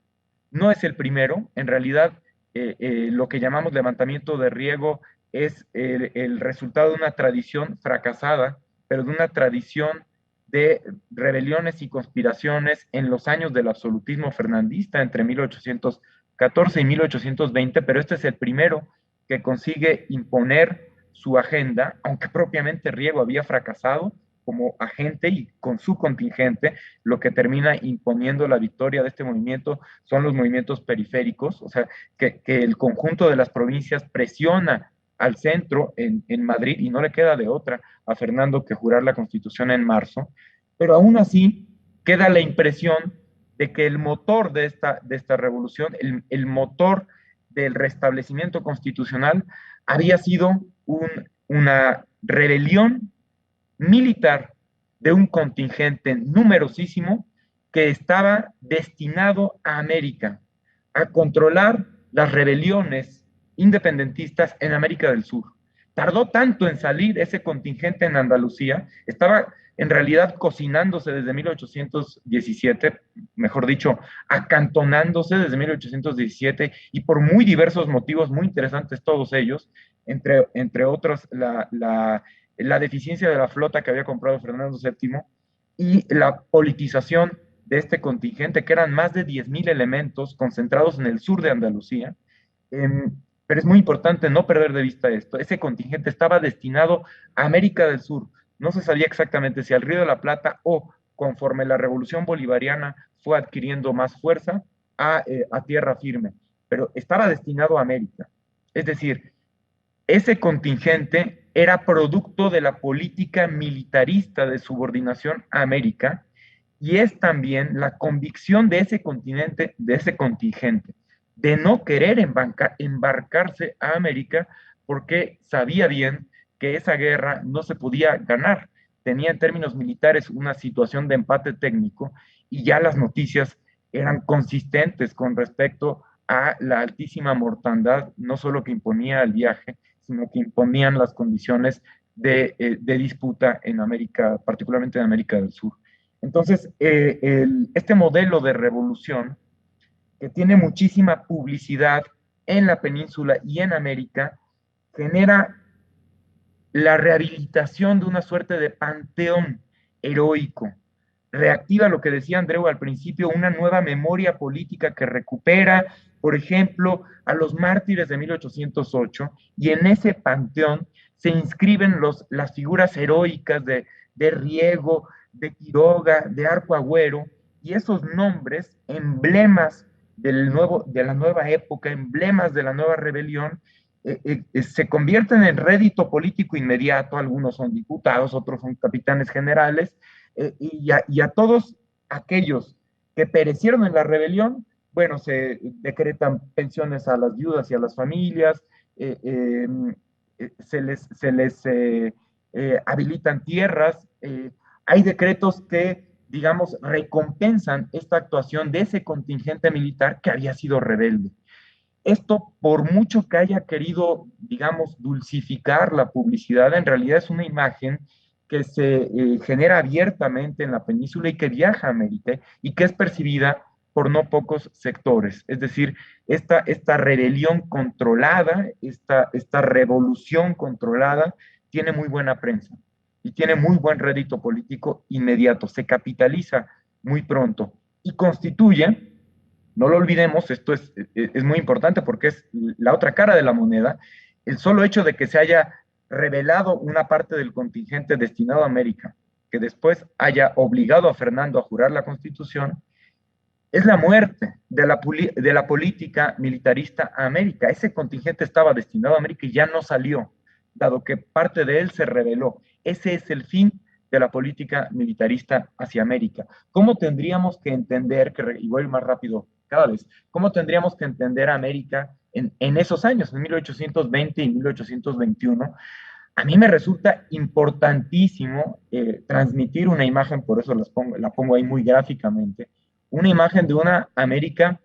No es el primero, en realidad lo que llamamos levantamiento de Riego es el resultado de una tradición fracasada, pero de una tradición de rebeliones y conspiraciones en los años del absolutismo fernandista, entre 1814 y 1820, pero este es el primero que consigue imponer su agenda, aunque propiamente Riego había fracasado como agente y con su contingente. Lo que termina imponiendo la victoria de este movimiento son los movimientos periféricos, o sea, que el conjunto de las provincias presiona al centro en Madrid y no le queda de otra a Fernando que jurar la Constitución en marzo, pero aún así queda la impresión de que el motor de esta revolución, el motor del restablecimiento constitucional, había sido una rebelión militar de un contingente numerosísimo que estaba destinado a América, a controlar las rebeliones independentistas en América del Sur. Tardó tanto en salir ese contingente en Andalucía, estaba en realidad cocinándose desde 1817, mejor dicho, acantonándose desde 1817 y por muy diversos motivos, muy interesantes todos ellos, entre otros la deficiencia de la flota que había comprado Fernando VII y la politización de este contingente, que eran más de 10,000 elementos concentrados en el sur de Andalucía. Pero es muy importante no perder de vista esto. Ese contingente estaba destinado a América del Sur. No se sabía exactamente si al Río de la Plata o, conforme la revolución bolivariana fue adquiriendo más fuerza, a tierra firme, pero estaba destinado a América. Es decir, ese contingente era producto de la política militarista de subordinación a América y es también la convicción de ese continente, de ese contingente, de no querer embarcarse a América porque sabía bien que esa guerra no se podía ganar. Tenía en términos militares una situación de empate técnico y ya las noticias eran consistentes con respecto a la altísima mortandad, no solo que imponía el viaje, sino que imponían las condiciones de disputa en América, particularmente en América del Sur. Entonces, este modelo de revolución, que tiene muchísima publicidad en la península y en América, genera la rehabilitación de una suerte de panteón heroico. Reactiva lo que decía Andreu al principio, una nueva memoria política que recupera, por ejemplo, a los mártires de 1808, y en ese panteón se inscriben las figuras heroicas de Riego, de Quiroga, de Arco Agüero, y esos nombres, emblemas de la nueva época, emblemas de la nueva rebelión, se convierten en rédito político inmediato. Algunos son diputados, otros son capitanes generales, y a todos aquellos que perecieron en la rebelión, bueno, se decretan pensiones a las viudas y a las familias, se les habilitan tierras, hay decretos que, digamos, recompensan esta actuación de ese contingente militar que había sido rebelde. Esto, por mucho que haya querido, digamos, dulcificar la publicidad, en realidad es una imagen que se genera abiertamente en la península y que viaja a América y que es percibida por no pocos sectores. Es decir, esta rebelión controlada, esta revolución controlada, tiene muy buena prensa y tiene muy buen rédito político inmediato, se capitaliza muy pronto y constituye, no lo olvidemos, esto es muy importante porque es la otra cara de la moneda, el solo hecho de que se haya revelado una parte del contingente destinado a América, que después haya obligado a Fernando a jurar la Constitución, es la muerte de la política militarista a América. Ese contingente estaba destinado a América y ya no salió, dado que parte de él se reveló. Ese es el fin de la política militarista hacia América. ¿Cómo tendríamos que entender, y voy más rápido cada vez, cómo tendríamos que entender a América en esos años, en 1820 y 1821? A mí me resulta importantísimo transmitir una imagen, por eso la pongo ahí muy gráficamente, una imagen de una América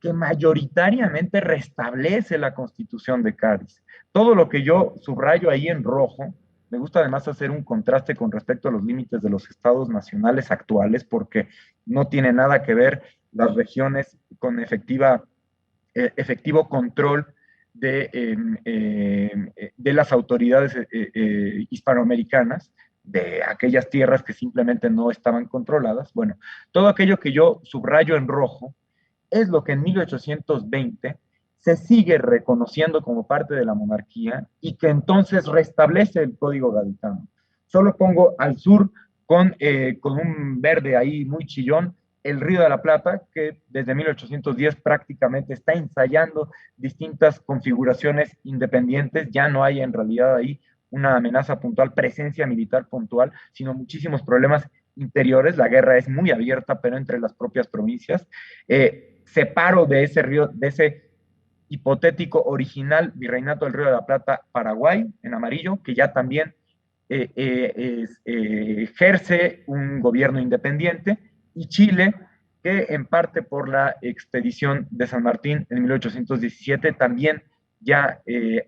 que mayoritariamente restablece la Constitución de Cádiz. Todo lo que yo subrayo ahí en rojo, me gusta además hacer un contraste con respecto a los límites de los estados nacionales actuales, porque no tiene nada que ver las regiones con efectivo control de las autoridades hispanoamericanas, de aquellas tierras que simplemente no estaban controladas. Bueno, todo aquello que yo subrayo en rojo es lo que en 1820 se sigue reconociendo como parte de la monarquía y que entonces restablece el Código Gaditano. Solo pongo al sur con un verde ahí muy chillón, el Río de la Plata, que desde 1810 prácticamente está ensayando distintas configuraciones independientes, ya no hay en realidad ahí una amenaza puntual, presencia militar puntual, sino muchísimos problemas interiores. La guerra es muy abierta, pero entre las propias provincias. Separo de ese río, de ese hipotético original Virreinato del Río de la Plata, Paraguay, en amarillo, que ya también ejerce un gobierno independiente, y Chile, que en parte por la expedición de San Martín en 1817 también ya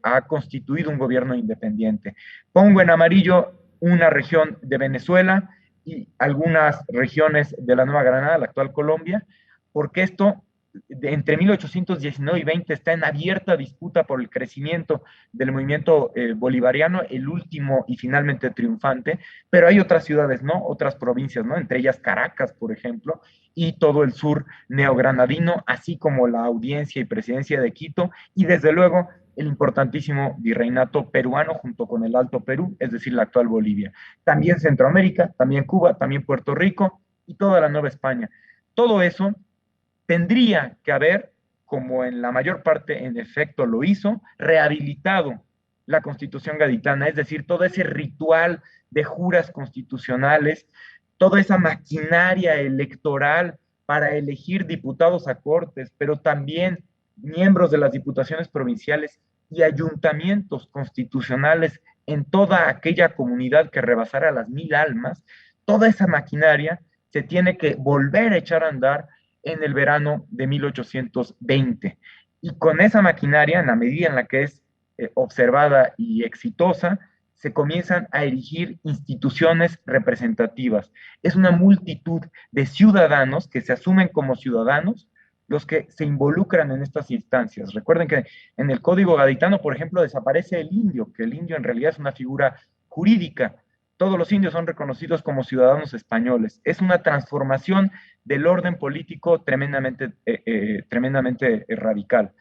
ha constituido un gobierno independiente. Pongo en amarillo una región de Venezuela y algunas regiones de la Nueva Granada, la actual Colombia, porque esto entre 1819 y 20 está en abierta disputa por el crecimiento del movimiento bolivariano, el último y finalmente triunfante, pero hay otras ciudades, ¿no? Otras provincias, ¿no? Entre ellas Caracas, por ejemplo, y todo el sur neogranadino, así como la audiencia y presidencia de Quito, y desde luego el importantísimo virreinato peruano junto con el Alto Perú, es decir, la actual Bolivia. También Centroamérica, también Cuba, también Puerto Rico y toda la Nueva España. Todo eso tendría que haber, como en la mayor parte en efecto lo hizo, rehabilitado la Constitución gaditana, es decir, todo ese ritual de juras constitucionales, toda esa maquinaria electoral para elegir diputados a cortes, pero también miembros de las diputaciones provinciales y ayuntamientos constitucionales en toda aquella comunidad que rebasara las 1000 almas, toda esa maquinaria se tiene que volver a echar a andar en el verano de 1820. Y con esa maquinaria, en la medida en la que es observada y exitosa, se comienzan a erigir instituciones representativas. Es una multitud de ciudadanos que se asumen como ciudadanos los que se involucran en estas instancias. Recuerden que en el Código Gaditano, por ejemplo, desaparece el indio, que el indio en realidad es una figura jurídica. Todos los indios son reconocidos como ciudadanos españoles. Es una transformación del orden político tremendamente radical.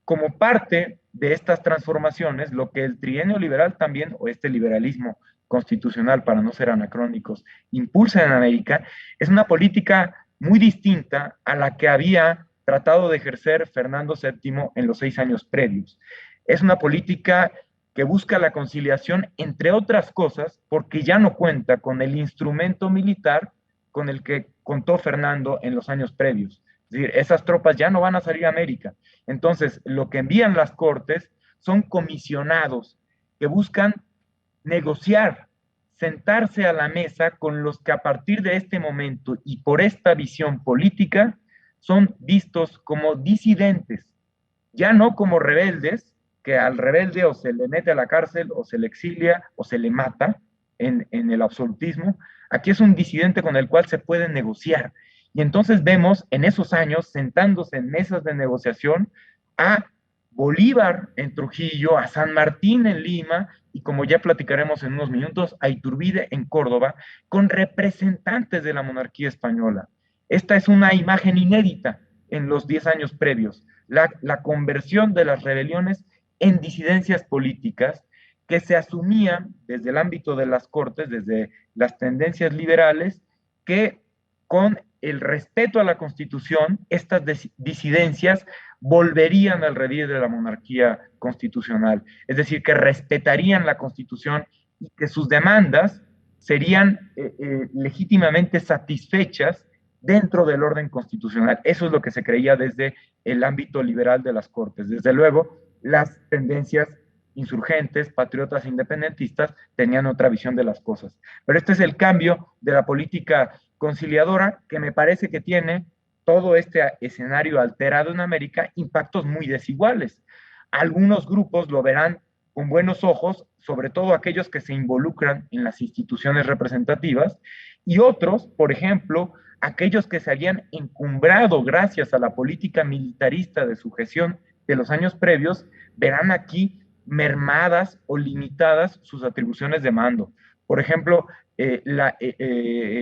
Como parte de estas transformaciones, lo que el trienio liberal también, o este liberalismo constitucional, para no ser anacrónicos, impulsa en América, es una política muy distinta a la que había tratado de ejercer Fernando VII en los 6 años previos. Es una política que busca la conciliación, entre otras cosas, porque ya no cuenta con el instrumento militar con el que contó Fernando en los años previos. Es decir, esas tropas ya no van a salir a América. Entonces, lo que envían las cortes son comisionados que buscan negociar, sentarse a la mesa con los que a partir de este momento y por esta visión política son vistos como disidentes, ya no como rebeldes, que al rebelde o se le mete a la cárcel o se le exilia o se le mata, en el absolutismo, aquí es un disidente con el cual se puede negociar. Y entonces vemos en esos años, sentándose en mesas de negociación, a Bolívar en Trujillo, a San Martín en Lima, y como ya platicaremos en unos minutos, a Iturbide en Córdoba, con representantes de la monarquía española. Esta es una imagen inédita en los 10 años previos, la conversión de las rebeliones en disidencias políticas que se asumían desde el ámbito de las cortes, desde las tendencias liberales, que con el respeto a la Constitución, estas disidencias volverían al redil de la monarquía constitucional, es decir, que respetarían la Constitución y que sus demandas serían legítimamente satisfechas dentro del orden constitucional. Eso es lo que se creía desde el ámbito liberal de las Cortes. Desde luego, las tendencias insurgentes, patriotas, independentistas, tenían otra visión de las cosas. Pero este es el cambio de la política conciliadora que me parece que tiene todo este escenario alterado en América impactos muy desiguales. Algunos grupos lo verán con buenos ojos, sobre todo aquellos que se involucran en las instituciones representativas, y otros, por ejemplo, aquellos que se habían encumbrado gracias a la política militarista de sujeción de los años previos, verán aquí mermadas o limitadas sus atribuciones de mando. Por ejemplo,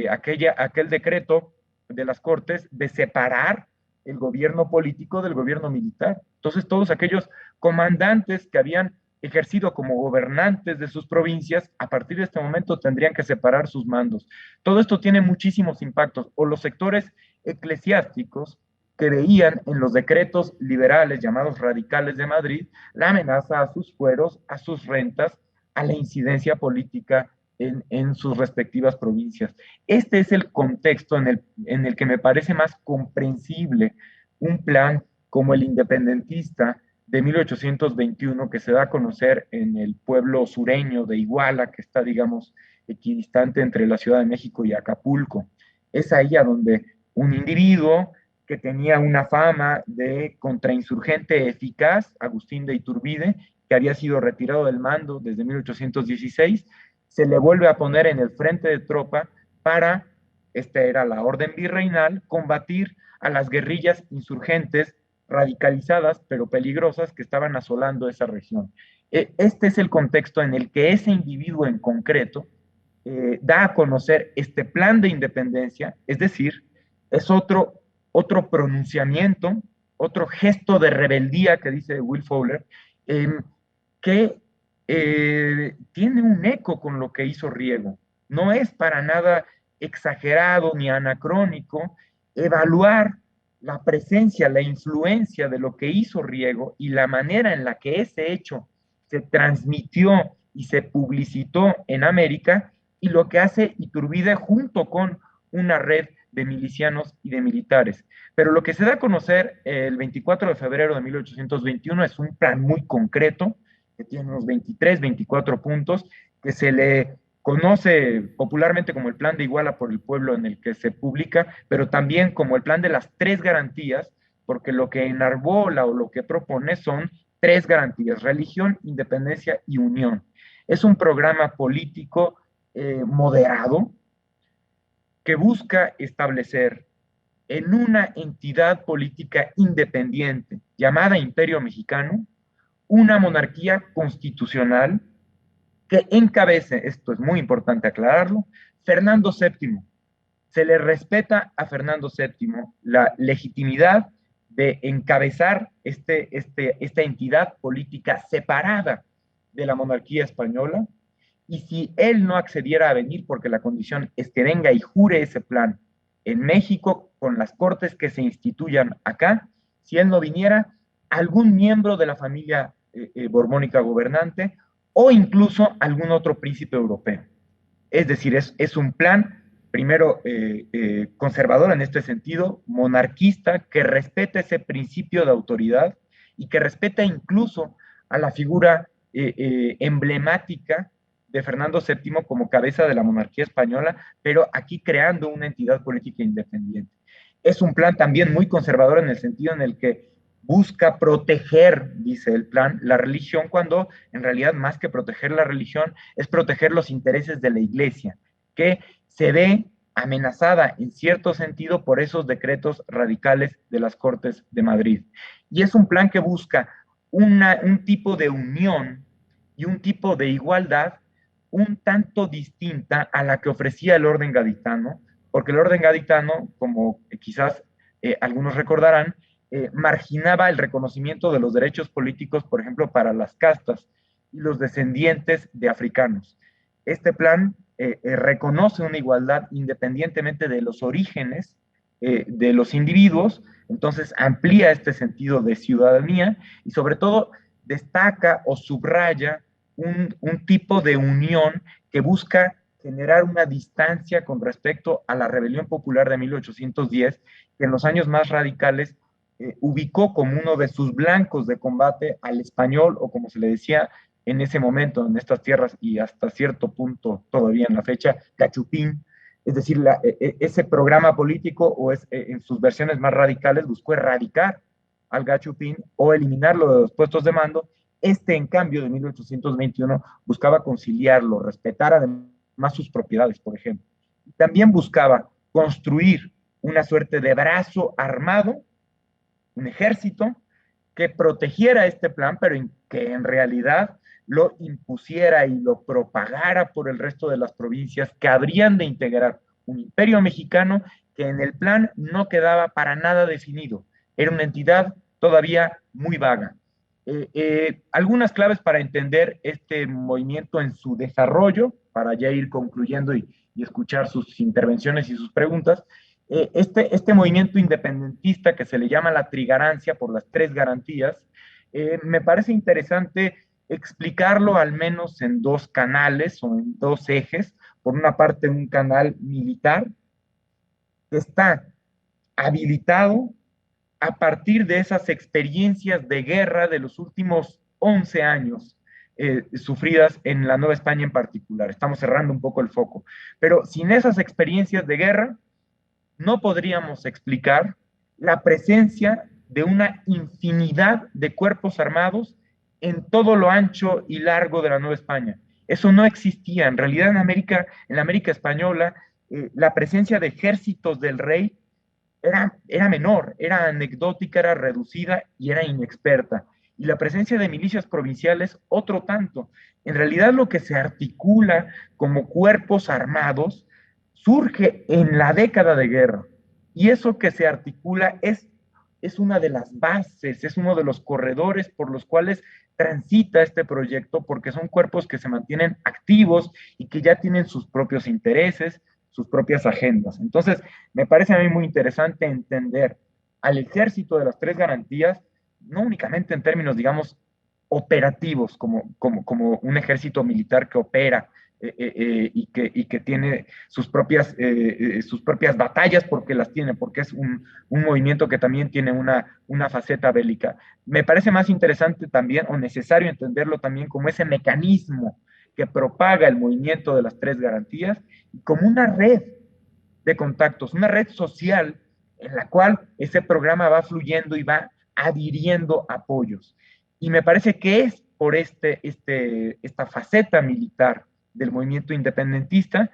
aquel decreto de las Cortes de separar el gobierno político del gobierno militar. Entonces, todos aquellos comandantes que habían ejercido como gobernantes de sus provincias, a partir de este momento tendrían que separar sus mandos. Todo esto tiene muchísimos impactos, o los sectores eclesiásticos que veían en los decretos liberales llamados radicales de Madrid la amenaza a sus fueros, a sus rentas, a la incidencia política en sus respectivas provincias. Este es el contexto en el que me parece más comprensible un plan como el independentista de 1821 que se da a conocer en el pueblo sureño de Iguala, que está, digamos, equidistante entre la Ciudad de México y Acapulco. Es ahí a donde un individuo que tenía una fama de contrainsurgente eficaz, Agustín de Iturbide, que había sido retirado del mando desde 1816, se le vuelve a poner en el frente de tropa para, esta era la orden virreinal, combatir a las guerrillas insurgentes radicalizadas pero peligrosas que estaban asolando esa región. Este es el contexto en el que ese individuo en concreto da a conocer este plan de independencia, es decir, es otro pronunciamiento, otro gesto de rebeldía que dice Will Fowler, que tiene un eco con lo que hizo Riego. No es para nada exagerado ni anacrónico evaluar la presencia, la influencia de lo que hizo Riego y la manera en la que ese hecho se transmitió y se publicitó en América, y lo que hace Iturbide junto con una red de milicianos y de militares. Pero lo que se da a conocer el 24 de febrero de 1821 es un plan muy concreto, que tiene unos 23, 24 puntos, que se le conoce popularmente como el plan de Iguala por el pueblo en el que se publica, pero también como el plan de las 3 garantías, porque lo que enarbola o lo que propone son 3 garantías: religión, independencia y unión. Es un programa político moderado que busca establecer en una entidad política independiente llamada Imperio Mexicano una monarquía constitucional que encabece, esto es muy importante aclararlo, Fernando VII. Se le respeta a Fernando VII la legitimidad de encabezar esta entidad política separada de la monarquía española, y si él no accediera a venir, porque la condición es que venga y jure ese plan en México con las cortes que se instituyan acá, si él no viniera, algún miembro de la familia borbónica gobernante o incluso algún otro príncipe europeo. Es decir, es un plan, primero, conservador en este sentido, monarquista, que respeta ese principio de autoridad y que respeta incluso a la figura emblemática de Fernando VII como cabeza de la monarquía española, pero aquí creando una entidad política independiente. Es un plan también muy conservador en el sentido en el que busca proteger, dice el plan, la religión, cuando en realidad más que proteger la religión es proteger los intereses de la Iglesia, que se ve amenazada en cierto sentido por esos decretos radicales de las Cortes de Madrid. Y es un plan que busca un tipo de unión y un tipo de igualdad un tanto distinta a la que ofrecía el orden gaditano, porque el orden gaditano, como quizás algunos recordarán, marginaba el reconocimiento de los derechos políticos, por ejemplo, para las castas y los descendientes de africanos. Este plan reconoce una igualdad independientemente de los orígenes de los individuos, entonces amplía este sentido de ciudadanía y sobre todo destaca o subraya un tipo de unión que busca generar una distancia con respecto a la rebelión popular de 1810, que en los años más radicales ubicó como uno de sus blancos de combate al español, o como se le decía en ese momento en estas tierras y hasta cierto punto todavía en la fecha, Cachupín. Es decir, ese programa político en sus versiones más radicales buscó erradicar al Gachupín o eliminarlo de los puestos de mando. En cambio, de 1821, buscaba conciliarlo, respetar además sus propiedades, por ejemplo. También buscaba construir una suerte de brazo armado, un ejército, que protegiera este plan, pero que en realidad lo impusiera y lo propagara por el resto de las provincias que habrían de integrar un imperio mexicano que en el plan no quedaba para nada definido. Era una entidad todavía muy vaga. Algunas claves para entender este movimiento en su desarrollo, para ya ir concluyendo y escuchar sus intervenciones y sus preguntas. Este movimiento independentista que se le llama la trigarancia por las tres garantías, me parece interesante explicarlo al menos en dos canales o en dos ejes. Por una parte, un canal militar que está habilitado a partir de esas experiencias de guerra de los últimos 11 años sufridas en la Nueva España en particular. Estamos cerrando un poco el foco. Pero sin esas experiencias de guerra, no podríamos explicar la presencia de una infinidad de cuerpos armados en todo lo ancho y largo de la Nueva España. Eso no existía. En realidad, en la América española, la presencia de ejércitos del rey era menor, era anecdótica, era reducida y era inexperta. Y la presencia de milicias provinciales, otro tanto. En realidad, lo que se articula como cuerpos armados surge en la década de guerra. Y eso que se articula es una de las bases, es uno de los corredores por los cuales transita este proyecto, porque son cuerpos que se mantienen activos y que ya tienen sus propios intereses, sus propias agendas. Entonces, me parece a mí muy interesante entender al ejército de las tres garantías, no únicamente en términos, digamos, operativos, como un ejército militar que opera y que tiene sus propias batallas, porque las tiene, porque es un movimiento que también tiene una faceta bélica. Me parece más interesante también, o necesario entenderlo también como ese mecanismo que propaga el movimiento de las tres garantías, como una red de contactos, una red social en la cual ese programa va fluyendo y va adhiriendo apoyos. Y me parece que es por esta faceta militar del movimiento independentista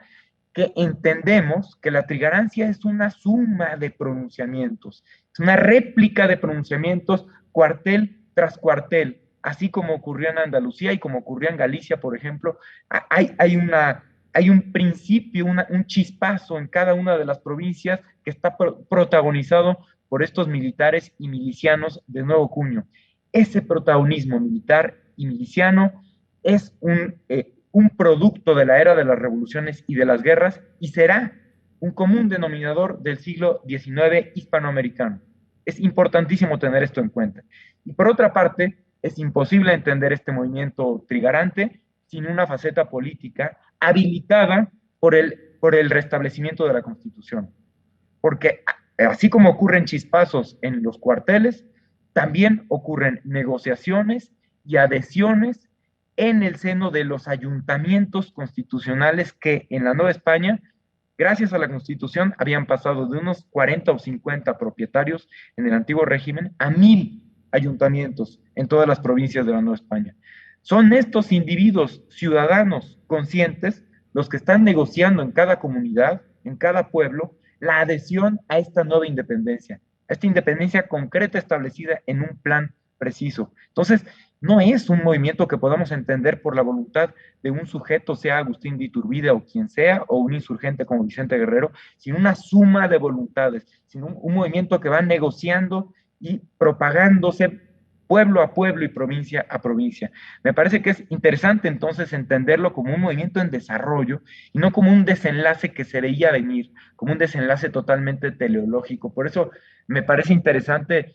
que entendemos que la trigarancia es una suma de pronunciamientos, es una réplica de pronunciamientos cuartel tras cuartel, así como ocurrió en Andalucía y como ocurrió en Galicia, por ejemplo. Hay un principio, un chispazo en cada una de las provincias que está protagonizado por estos militares y milicianos de nuevo cuño. Ese protagonismo militar y miliciano es un producto de la era de las revoluciones y de las guerras, y será un común denominador del siglo XIX hispanoamericano. Es importantísimo tener esto en cuenta. Y por otra parte, es imposible entender este movimiento trigarante sin una faceta política habilitada por el restablecimiento de la Constitución. Porque así como ocurren chispazos en los cuarteles, también ocurren negociaciones y adhesiones en el seno de los ayuntamientos constitucionales que en la Nueva España, gracias a la Constitución, habían pasado de unos 40 o 50 propietarios en el antiguo régimen a 1000 ayuntamientos en todas las provincias de la Nueva España. Son estos individuos ciudadanos conscientes los que están negociando en cada comunidad, en cada pueblo, la adhesión a esta nueva independencia, a esta independencia concreta establecida en un plan preciso. Entonces, no es un movimiento que podamos entender por la voluntad de un sujeto, sea Agustín de Iturbide o quien sea, o un insurgente como Vicente Guerrero, sino una suma de voluntades, sino un movimiento que va negociando y propagándose pueblo a pueblo y provincia a provincia. Me parece que es interesante entonces entenderlo como un movimiento en desarrollo y no como un desenlace que se veía venir, como un desenlace totalmente teleológico. Por eso me parece interesante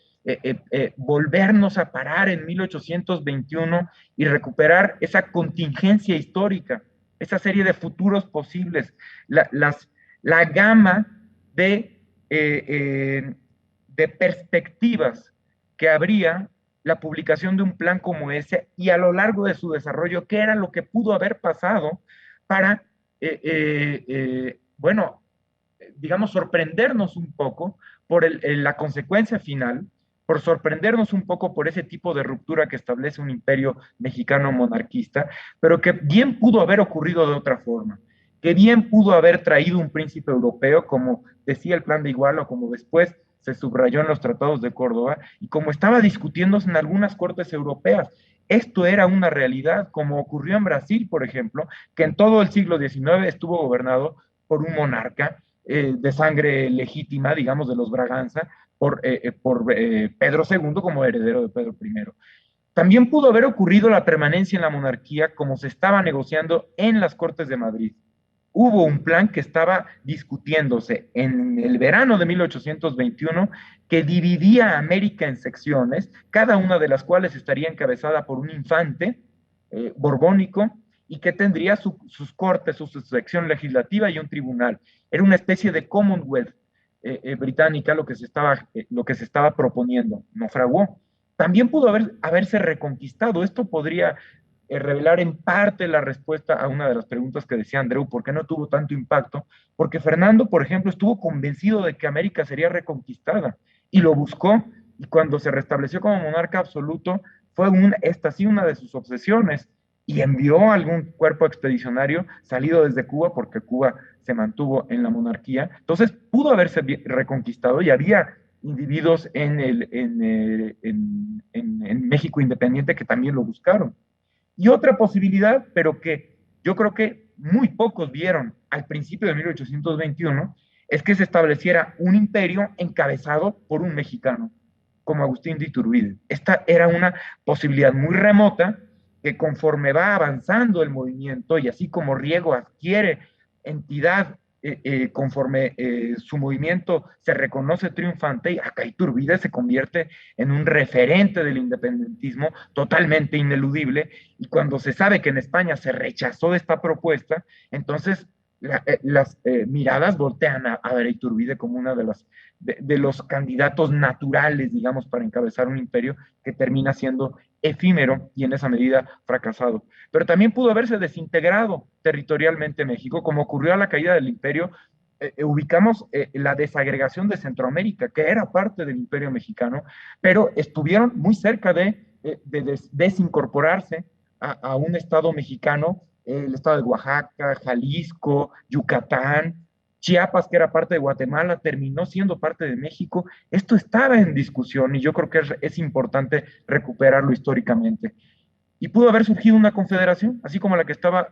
volvernos a parar en 1821 y recuperar esa contingencia histórica, esa serie de futuros posibles, la gama de perspectivas que habría la publicación de un plan como ese y a lo largo de su desarrollo, qué era lo que pudo haber pasado para, bueno, digamos, sorprendernos un poco por la consecuencia final, por sorprendernos un poco por ese tipo de ruptura que establece un imperio mexicano monarquista, pero que bien pudo haber ocurrido de otra forma, que bien pudo haber traído un príncipe europeo, como decía el Plan de Iguala, o como después se subrayó en los tratados de Córdoba, y como estaba discutiéndose en algunas cortes europeas. Esto era una realidad, como ocurrió en Brasil, por ejemplo, que en todo el siglo XIX estuvo gobernado por un monarca de sangre legítima, digamos, de los Braganza, por Pedro II como heredero de Pedro I. También pudo haber ocurrido la permanencia en la monarquía como se estaba negociando en las Cortes de Madrid. Hubo un plan que estaba discutiéndose en el verano de 1821 que dividía a América en secciones, cada una de las cuales estaría encabezada por un infante borbónico y que tendría sus cortes, su sección legislativa y un tribunal. Era una especie de Commonwealth británica lo que se estaba proponiendo, no fraguó. También pudo haberse reconquistado. Esto podría revelar en parte la respuesta a una de las preguntas que decía Andreu, ¿por qué no tuvo tanto impacto? Porque Fernando, por ejemplo, estuvo convencido de que América sería reconquistada y lo buscó, y cuando se restableció como monarca absoluto, fue esta sí una de sus obsesiones, y envió algún cuerpo expedicionario salido desde Cuba, porque Cuba se mantuvo en la monarquía. Entonces pudo haberse reconquistado y había individuos en México independiente que también lo buscaron. Y otra posibilidad, pero que yo creo que muy pocos vieron al principio de 1821, es que se estableciera un imperio encabezado por un mexicano, como Agustín de Iturbide. Esta era una posibilidad muy remota que conforme va avanzando el movimiento y así como Riego adquiere entidad conforme su movimiento se reconoce triunfante, y acá Iturbide se convierte en un referente del independentismo totalmente ineludible, y cuando se sabe que en España se rechazó esta propuesta, entonces las miradas voltean a ver a Iturbide como una de los candidatos naturales, digamos, para encabezar un imperio que termina siendo efímero y en esa medida fracasado. Pero también pudo haberse desintegrado territorialmente México, como ocurrió a la caída del imperio. Ubicamos la desagregación de Centroamérica, que era parte del imperio mexicano, pero estuvieron muy cerca de desincorporarse a un estado mexicano, el estado de Oaxaca, Jalisco, Yucatán, Chiapas, que era parte de Guatemala, terminó siendo parte de México. Esto estaba en discusión y yo creo que es importante recuperarlo históricamente. Y pudo haber surgido una confederación, así como la que estaba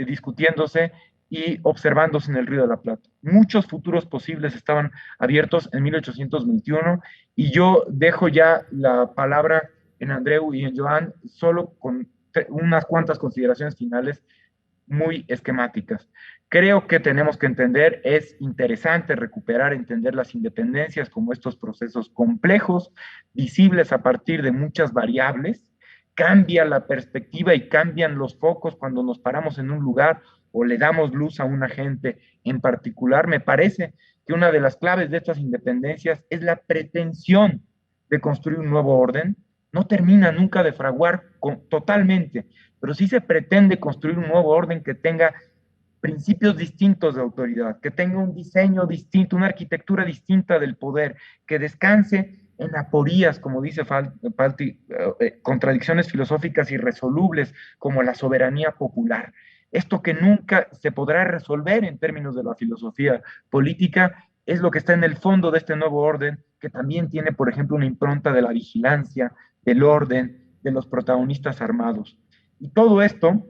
discutiéndose y observándose en el Río de la Plata. Muchos futuros posibles estaban abiertos en 1821 y yo dejo ya la palabra en Andreu y en Joan solo con unas cuantas consideraciones finales muy esquemáticas. Creo que tenemos que entender, es interesante recuperar, entender las independencias como estos procesos complejos, visibles a partir de muchas variables. Cambia la perspectiva y cambian los focos cuando nos paramos en un lugar o le damos luz a una gente en particular. Me parece que una de las claves de estas independencias es la pretensión de construir un nuevo orden. No termina nunca de fraguar totalmente, pero sí se pretende construir un nuevo orden que tenga principios distintos de autoridad, que tenga un diseño distinto, una arquitectura distinta del poder, que descanse en aporías, como dice Palti, contradicciones filosóficas irresolubles como la soberanía popular. Esto que nunca se podrá resolver en términos de la filosofía política es lo que está en el fondo de este nuevo orden, que también tiene, por ejemplo, una impronta de la vigilancia, del orden, de los protagonistas armados. Y todo esto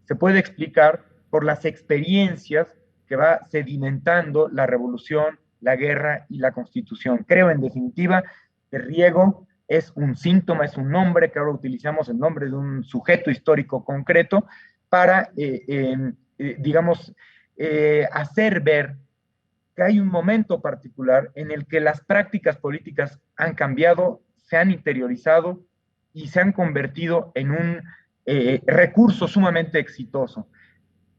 se puede explicar por las experiencias que va sedimentando la revolución, la guerra y la constitución. Creo, en definitiva, que Riego es un síntoma, es un nombre, que ahora utilizamos el nombre de un sujeto histórico concreto para, digamos, hacer ver que hay un momento particular en el que las prácticas políticas han cambiado, se han interiorizado y se han convertido en un recurso sumamente exitoso.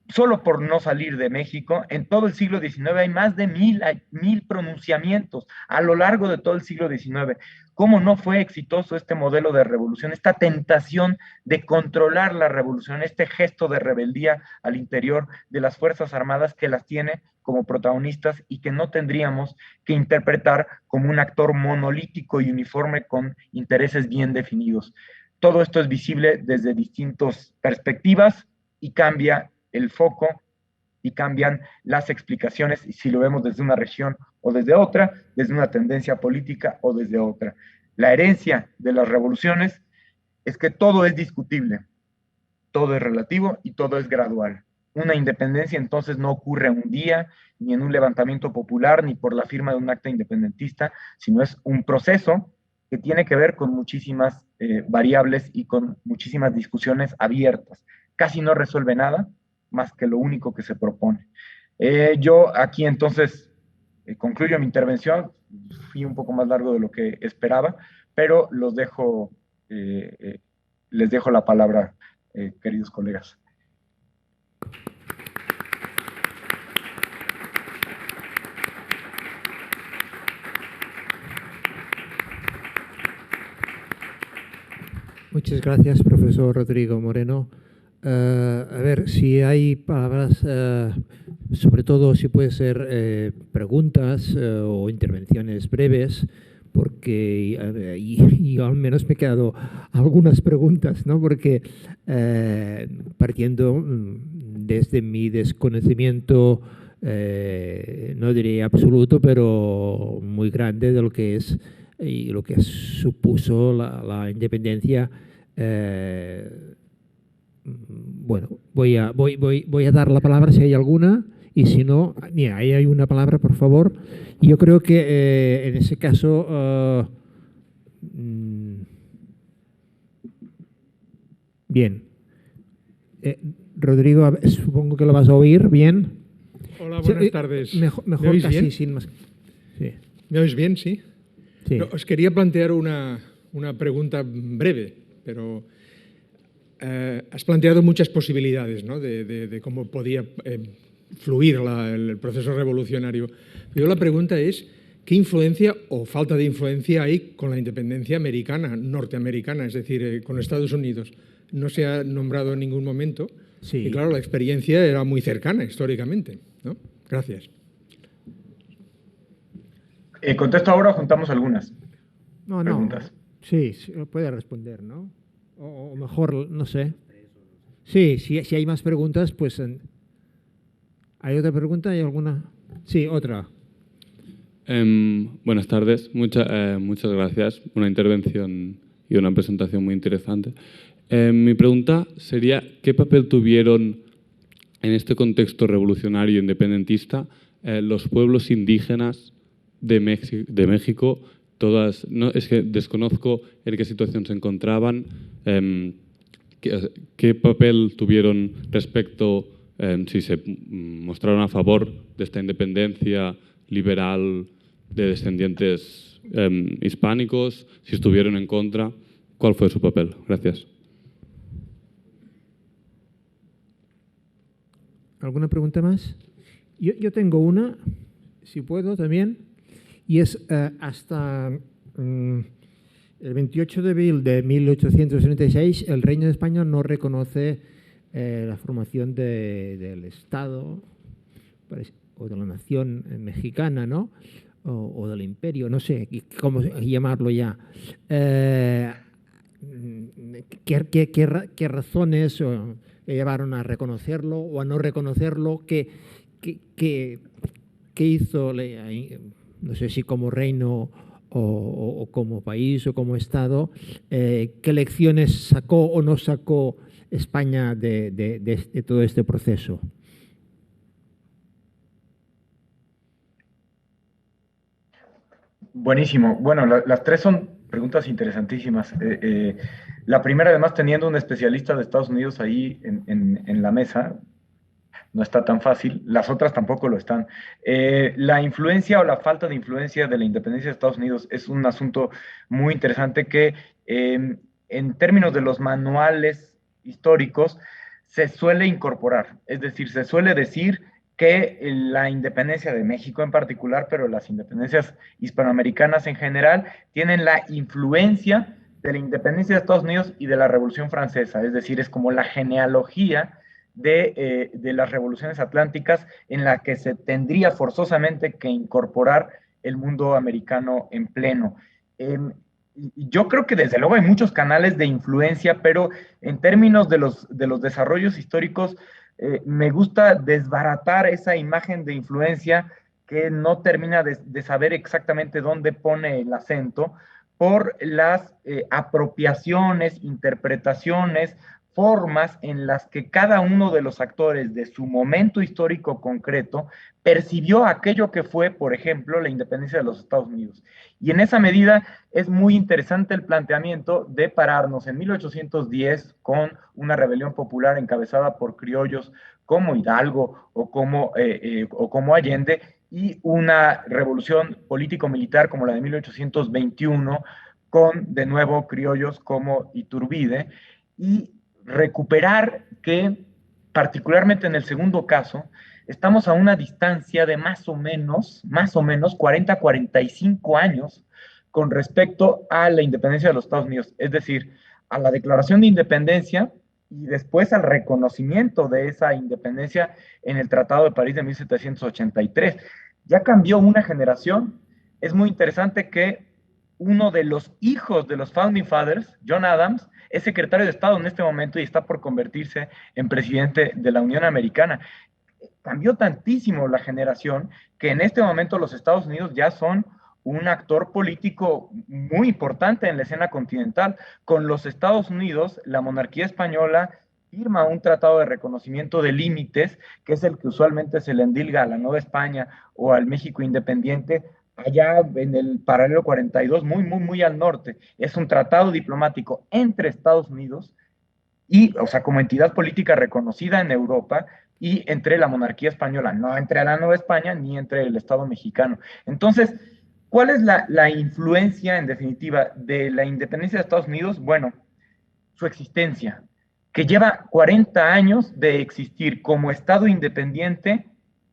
Solo por no salir de México, en todo el siglo XIX hay más de 1000 pronunciamientos a lo largo de todo el siglo XIX. ¿Cómo no fue exitoso este modelo de revolución, esta tentación de controlar la revolución, este gesto de rebeldía al interior de las Fuerzas Armadas que las tiene como protagonistas y que no tendríamos que interpretar como un actor monolítico y uniforme con intereses bien definidos? Todo esto es visible desde distintas perspectivas y cambia el foco y cambian las explicaciones, si lo vemos desde una región o desde otra, desde una tendencia política o desde otra. La herencia de las revoluciones es que todo es discutible, todo es relativo y todo es gradual. Una independencia entonces no ocurre un día, ni en un levantamiento popular, ni por la firma de un acta independentista, sino es un proceso que tiene que ver con muchísimas variables y con muchísimas discusiones abiertas. Casi no resuelve nada, más que lo único que se propone. Yo aquí entonces concluyo mi intervención, fui un poco más largo de lo que esperaba, pero les dejo la palabra, queridos colegas. Muchas gracias, profesor Rodrigo Moreno. A ver, si hay palabras, sobre todo si puede ser preguntas o intervenciones breves, porque yo al menos me he quedado algunas preguntas, ¿no? Porque partiendo desde mi desconocimiento, no diré absoluto, pero muy grande de lo que es y lo que supuso la independencia. Bueno, voy a dar la palabra si hay alguna, y si no, mira, ahí hay una palabra, por favor. Y yo creo que en ese caso, bien. Rodrigo, supongo que lo vas a oír bien. Hola, buenas tardes. Mejor ¿Me oís casi bien? sin más. Sí. ¿Me oís bien? Sí. Sí. No, os quería plantear una pregunta breve, pero has planteado muchas posibilidades, ¿no? de cómo podía fluir el proceso revolucionario. Yo la pregunta es, ¿qué influencia o falta de influencia hay con la independencia americana, norteamericana, es decir, con Estados Unidos? No se ha nombrado en ningún momento. Sí. Y claro, la experiencia era muy cercana históricamente, ¿no? Gracias. ¿Contesto ahora o juntamos algunas preguntas? Sí, puede responder, ¿no? O mejor, no sé. Sí, si hay más preguntas, pues... ¿Hay otra pregunta? ¿Hay alguna? Sí, otra. Buenas tardes. Muchas gracias. Una intervención y una presentación muy interesante. Mi pregunta sería, ¿qué papel tuvieron en este contexto revolucionario independentista los pueblos indígenas de México? Es que desconozco en qué situación se encontraban, qué papel tuvieron respecto, si se mostraron a favor de esta independencia liberal de descendientes hispánicos, si estuvieron en contra, ¿cuál fue su papel? Gracias. ¿Alguna pregunta más? Yo tengo una, si puedo también, y es hasta el 28 de abril de 1836 el Reino de España no reconoce la formación del Estado o de la nación mexicana, ¿no? o del imperio, no sé cómo llamarlo ya. ¿Qué razones le llevaron a reconocerlo o a no reconocerlo? ¿Qué hizo, no sé si como reino o como país o como Estado, qué lecciones sacó o no sacó España de todo este proceso? Buenísimo. Bueno, las tres son preguntas interesantísimas. La primera, además, teniendo un especialista de Estados Unidos ahí en la mesa, no está tan fácil. Las otras tampoco lo están. La influencia o la falta de influencia de la independencia de Estados Unidos es un asunto muy interesante que en términos de los manuales históricos se suele incorporar. Es decir, se suele decir que la independencia de México en particular, pero las independencias hispanoamericanas en general, tienen la influencia de la independencia de Estados Unidos y de la Revolución Francesa. Es decir, es como la genealogía de las revoluciones atlánticas en la que se tendría forzosamente que incorporar el mundo americano en pleno. Yo creo que desde luego hay muchos canales de influencia, pero en términos de los desarrollos históricos, me gusta desbaratar esa imagen de influencia que no termina de saber exactamente dónde pone el acento por las apropiaciones, interpretaciones, formas en las que cada uno de los actores de su momento histórico concreto percibió aquello que fue, por ejemplo, la independencia de los Estados Unidos. Y en esa medida es muy interesante el planteamiento de pararnos en 1810 con una rebelión popular encabezada por criollos como Hidalgo o como Allende, y una revolución político-militar como la de 1821 con, de nuevo, criollos como Iturbide, y recuperar que, particularmente en el segundo caso, estamos a una distancia de más o menos 40, 45 años con respecto a la independencia de los Estados Unidos, es decir, a la declaración de independencia y después al reconocimiento de esa independencia en el Tratado de París de 1783. Ya cambió una generación. Es muy interesante que uno de los hijos de los Founding Fathers, John Adams, es secretario de Estado en este momento y está por convertirse en presidente de la Unión Americana. Cambió tantísimo la generación que en este momento los Estados Unidos ya son un actor político muy importante en la escena continental. Con los Estados Unidos, la monarquía española firma un tratado de reconocimiento de límites, que es el que usualmente se le endilga a la Nueva España o al México independiente, allá en el paralelo 42, muy al norte. Es un tratado diplomático entre Estados Unidos y, o sea, como entidad política reconocida en Europa, y entre la monarquía española, no entre la Nueva España ni entre el Estado mexicano. Entonces, ¿cuál es la influencia, en definitiva, de la independencia de Estados Unidos? Bueno, su existencia, que lleva 40 años de existir como Estado independiente.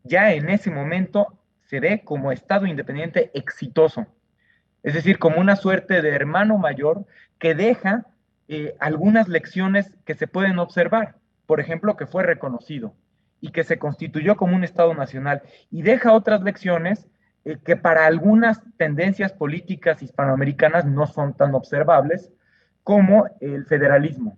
Ya en ese momento se ve como Estado independiente exitoso, es decir, como una suerte de hermano mayor que deja algunas lecciones que se pueden observar. Por ejemplo, que fue reconocido y que se constituyó como un Estado nacional, y deja otras lecciones que para algunas tendencias políticas hispanoamericanas no son tan observables, como el federalismo.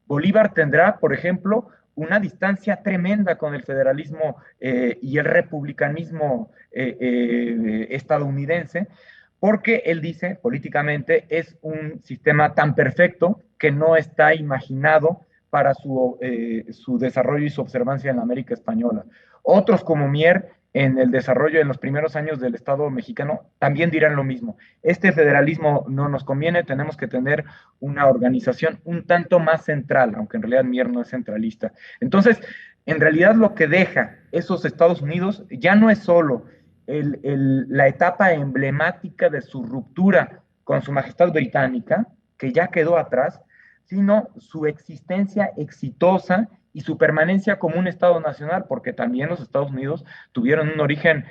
Bolívar tendrá, por ejemplo, una distancia tremenda con el federalismo y el republicanismo estadounidense, porque él dice, políticamente, es un sistema tan perfecto que no está imaginado para su desarrollo y su observancia en la América española. Otros como Mier, en el desarrollo en los primeros años del Estado mexicano, también dirán lo mismo. Este federalismo no nos conviene, tenemos que tener una organización un tanto más central, aunque en realidad Mier no es centralista. Entonces, en realidad lo que deja esos Estados Unidos ya no es solo la etapa emblemática de su ruptura con su majestad británica, que ya quedó atrás, sino su existencia exitosa y su permanencia como un Estado nacional, porque también los Estados Unidos tuvieron un origen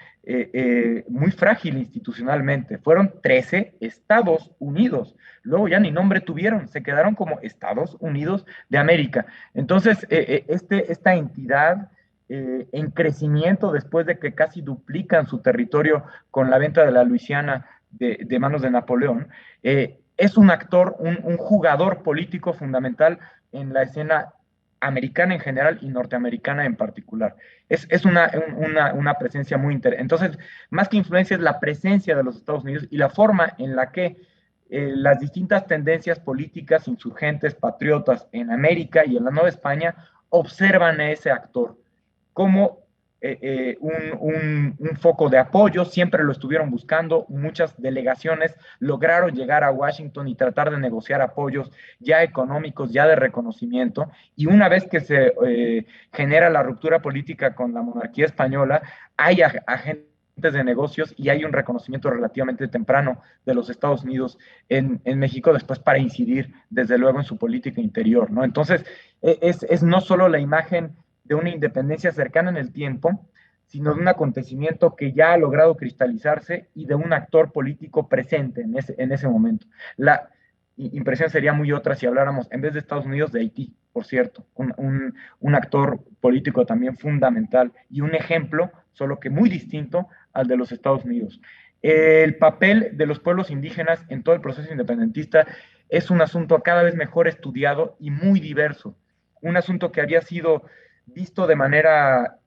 muy frágil institucionalmente. Fueron 13 Estados Unidos, luego ya ni nombre tuvieron, se quedaron como Estados Unidos de América. Entonces, esta entidad en crecimiento después de que casi duplican su territorio con la venta de la Luisiana de manos de Napoleón, es un actor, un jugador político fundamental en la escena americana en general y norteamericana en particular. Es una presencia muy interesante. Entonces, más que influencia, es la presencia de los Estados Unidos y la forma en la que las distintas tendencias políticas, insurgentes, patriotas en América y en la Nueva España observan a ese actor como un foco de apoyo, siempre lo estuvieron buscando, muchas delegaciones lograron llegar a Washington y tratar de negociar apoyos ya económicos, ya de reconocimiento, y una vez que se genera la ruptura política con la monarquía española, hay agentes de negocios y hay un reconocimiento relativamente temprano de los Estados Unidos en México después para incidir desde luego en su política interior, ¿no? Entonces, es no solo la imagen de una independencia cercana en el tiempo, sino de un acontecimiento que ya ha logrado cristalizarse y de un actor político presente en ese momento. La impresión sería muy otra si habláramos, en vez de Estados Unidos, de Haití, por cierto, un actor político también fundamental y un ejemplo, solo que muy distinto al de los Estados Unidos. El papel de los pueblos indígenas en todo el proceso independentista es un asunto cada vez mejor estudiado y muy diverso. Un asunto que había sido visto de manera,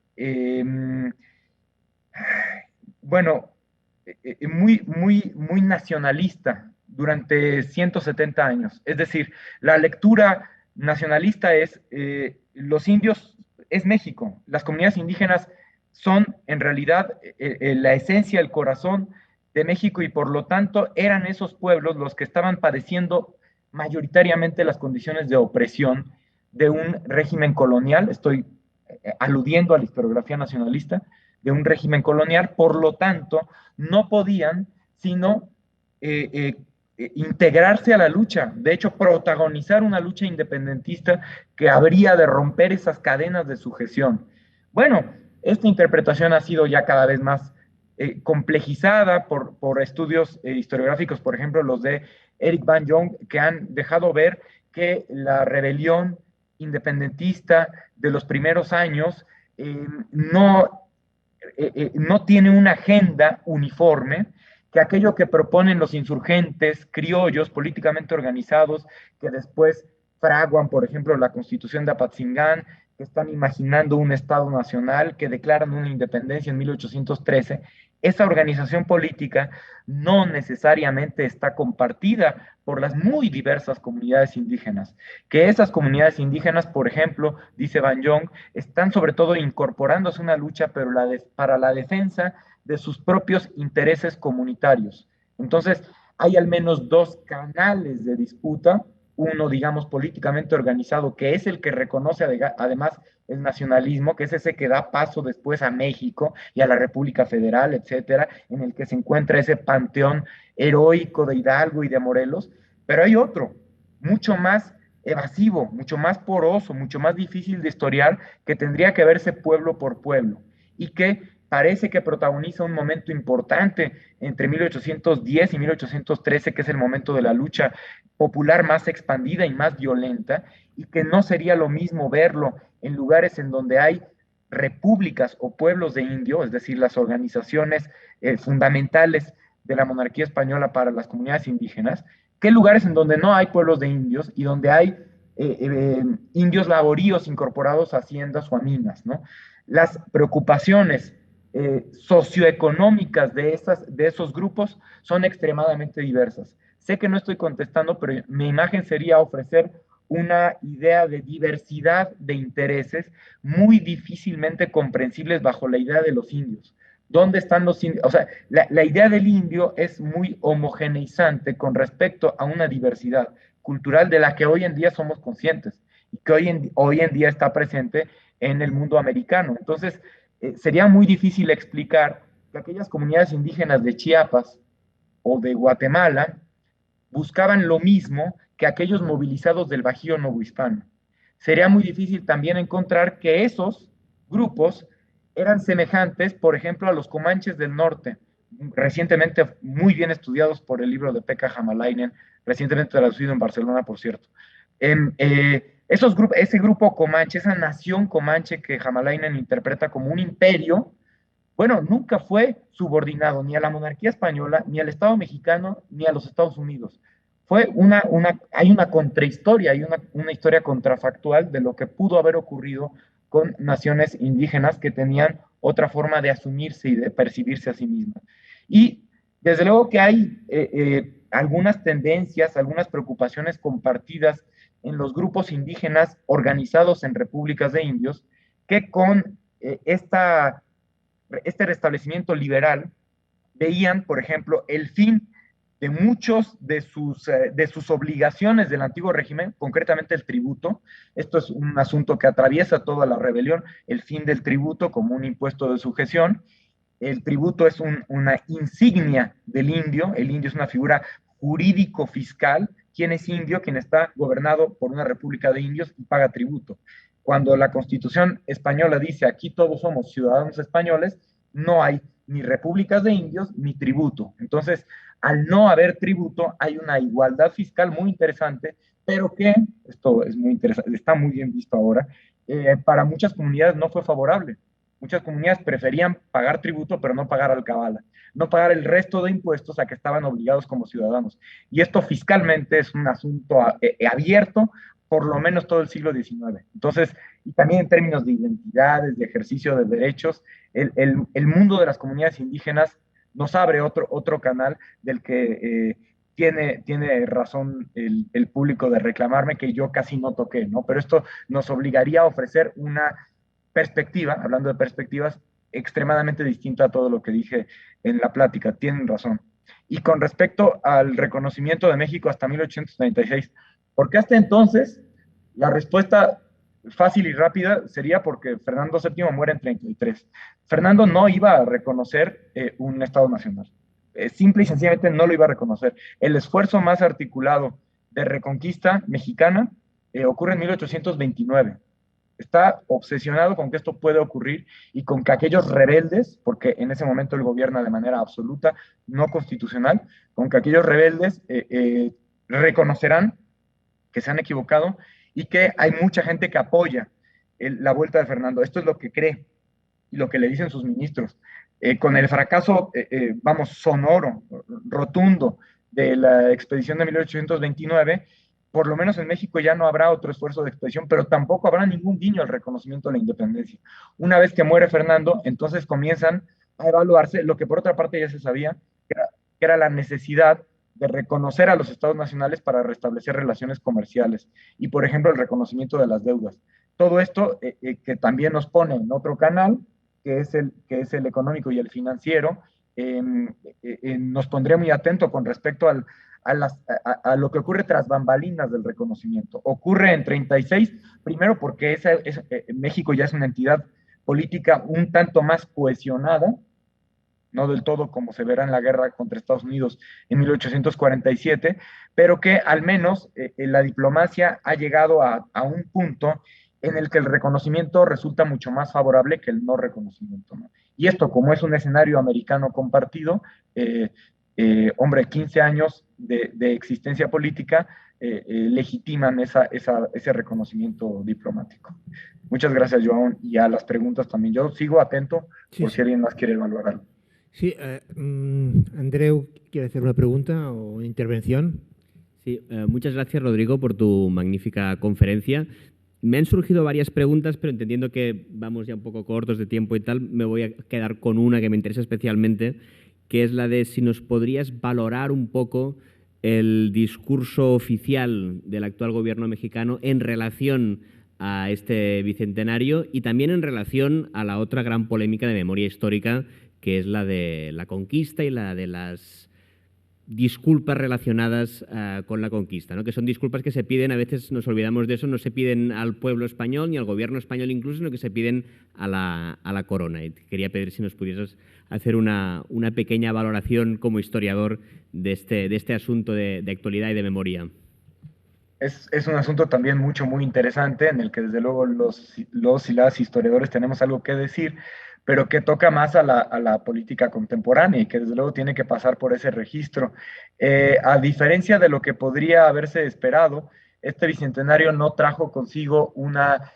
muy nacionalista durante 170 años. Es decir, la lectura nacionalista es los indios, es México, las comunidades indígenas son en realidad la esencia, el corazón de México y por lo tanto eran esos pueblos los que estaban padeciendo mayoritariamente las condiciones de opresión de un régimen colonial, estoy aludiendo a la historiografía nacionalista, de un régimen colonial, por lo tanto, no podían sino integrarse a la lucha, de hecho, protagonizar una lucha independentista que habría de romper esas cadenas de sujeción. Bueno, esta interpretación ha sido ya cada vez más complejizada por estudios historiográficos, por ejemplo, los de Eric Van Jong, que han dejado ver que la rebelión independentista de los primeros años no tiene una agenda uniforme, que aquello que proponen los insurgentes criollos políticamente organizados, que después fraguan, por ejemplo, la Constitución de Apatzingán, que están imaginando un Estado nacional, que declaran una independencia en 1813, esa organización política no necesariamente está compartida por las muy diversas comunidades indígenas, que esas comunidades indígenas, por ejemplo, dice Van Jong, están sobre todo incorporándose a una lucha pero para la defensa de sus propios intereses comunitarios. Entonces, hay al menos dos canales de disputa, uno, digamos, políticamente organizado, que es el que reconoce además el nacionalismo, que es ese que da paso después a México y a la República Federal, etcétera, en el que se encuentra ese panteón heroico de Hidalgo y de Morelos, pero hay otro, mucho más evasivo, mucho más poroso, mucho más difícil de historiar, que tendría que verse pueblo por pueblo, y que parece que protagoniza un momento importante entre 1810 y 1813, que es el momento de la lucha popular más expandida y más violenta, y que no sería lo mismo verlo en lugares en donde hay repúblicas o pueblos de indio, es decir, las organizaciones fundamentales de la monarquía española para las comunidades indígenas, que lugares en donde no hay pueblos de indios y donde hay indios laboríos incorporados a haciendas o a minas, ¿no? Las preocupaciones socioeconómicas de esos grupos son extremadamente diversas. Sé que no estoy contestando, pero mi imagen sería ofrecer una idea de diversidad de intereses muy difícilmente comprensibles bajo la idea de los indios. ¿Dónde están los indios? O sea, la idea del indio es muy homogeneizante con respecto a una diversidad cultural de la que hoy en día somos conscientes y que hoy en día está presente en el mundo americano. Entonces, sería muy difícil explicar que aquellas comunidades indígenas de Chiapas o de Guatemala buscaban lo mismo que aquellos movilizados del Bajío Novohispano. Sería muy difícil también encontrar que esos grupos eran semejantes, por ejemplo, a los comanches del norte, recientemente muy bien estudiados por el libro de Pekka Hamalainen, recientemente traducido en Barcelona, por cierto. ese grupo comanche, esa nación comanche que Hamalainen interpreta como un imperio, bueno, nunca fue subordinado ni a la monarquía española, ni al Estado mexicano, ni a los Estados Unidos. Hay una contrahistoria, hay una historia contrafactual de lo que pudo haber ocurrido con naciones indígenas que tenían otra forma de asumirse y de percibirse a sí mismas. Y desde luego que hay algunas tendencias, algunas preocupaciones compartidas en los grupos indígenas organizados en repúblicas de indios, que con este restablecimiento liberal veían, por ejemplo, el fin de muchos de sus obligaciones del antiguo régimen, concretamente el tributo. Esto es un asunto que atraviesa toda la rebelión, el fin del tributo como un impuesto de sujeción. El tributo es una insignia del indio. El indio es una figura jurídico-fiscal. ¿Quién es indio? Quien está gobernado por una república de indios y paga tributo. Cuando la Constitución española dice aquí todos somos ciudadanos españoles, no hay ni repúblicas de indios ni tributo. Entonces, al no haber tributo, hay una igualdad fiscal muy interesante, pero que, esto es muy interesante, está muy bien visto ahora, para muchas comunidades no fue favorable. Muchas comunidades preferían pagar tributo, pero no pagar alcabala, no pagar el resto de impuestos a que estaban obligados como ciudadanos. Y esto fiscalmente es un asunto abierto por lo menos todo el siglo XIX. Entonces, y también en términos de identidades, de ejercicio de derechos, el mundo de las comunidades indígenas nos abre otro canal del que tiene razón el público de reclamarme que yo casi no toqué, ¿no? Pero esto nos obligaría a ofrecer una perspectiva, hablando de perspectivas, extremadamente distinta a todo lo que dije en la plática. Tienen razón. Y con respecto al reconocimiento de México hasta 1836, porque hasta entonces la respuesta fácil y rápida sería porque Fernando VII muere en 33. Fernando no iba a reconocer un Estado nacional. Simple y sencillamente no lo iba a reconocer. El esfuerzo más articulado de reconquista mexicana ocurre en 1829. Está obsesionado con que esto puede ocurrir y con que aquellos rebeldes, porque en ese momento él gobierna de manera absoluta, no constitucional, con que aquellos rebeldes reconocerán que se han equivocado y que hay mucha gente que apoya la vuelta de Fernando. Esto es lo que cree y lo que le dicen sus ministros. Con el fracaso, sonoro, rotundo de la expedición de 1829, por lo menos en México ya no habrá otro esfuerzo de expedición, pero tampoco habrá ningún guiño al reconocimiento de la independencia. Una vez que muere Fernando, entonces comienzan a evaluarse lo que por otra parte ya se sabía, que era la necesidad de reconocer a los estados nacionales para restablecer relaciones comerciales y, por ejemplo, el reconocimiento de las deudas. Todo esto que también nos pone en otro canal, que es el económico y el financiero, nos pondría muy atento con respecto a lo que ocurre tras bambalinas del reconocimiento. Ocurre en 36, primero porque México ya es una entidad política un tanto más cohesionada, no del todo como se verá en la guerra contra Estados Unidos en 1847, pero que al menos la diplomacia ha llegado a un punto en el que el reconocimiento resulta mucho más favorable que el no reconocimiento, ¿no? Y esto, como es un escenario americano compartido, 15 años de existencia política legitiman ese reconocimiento diplomático. Muchas gracias, Joan, y a las preguntas también. Yo sigo atento por si alguien más quiere evaluar algo. Sí, Andreu, ¿quiere hacer una pregunta o una intervención? Sí, muchas gracias, Rodrigo, por tu magnífica conferencia. Me han surgido varias preguntas, pero entendiendo que vamos ya un poco cortos de tiempo y tal, me voy a quedar con una que me interesa especialmente, que es la de si nos podrías valorar un poco el discurso oficial del actual gobierno mexicano en relación a este bicentenario y también en relación a la otra gran polémica de memoria histórica, que es la de la conquista y la de las disculpas relacionadas con la conquista, ¿no? Que son disculpas que se piden, a veces nos olvidamos de eso, no se piden al pueblo español ni al gobierno español incluso, sino que se piden a la corona. Y quería pedir si nos pudieras hacer una pequeña valoración como historiador de este asunto de actualidad y de memoria. Es un asunto también muy interesante, en el que desde luego los y las historiadores tenemos algo que decir, pero que toca más a la política contemporánea y que desde luego tiene que pasar por ese registro. A diferencia de lo que podría haberse esperado, este bicentenario no trajo consigo una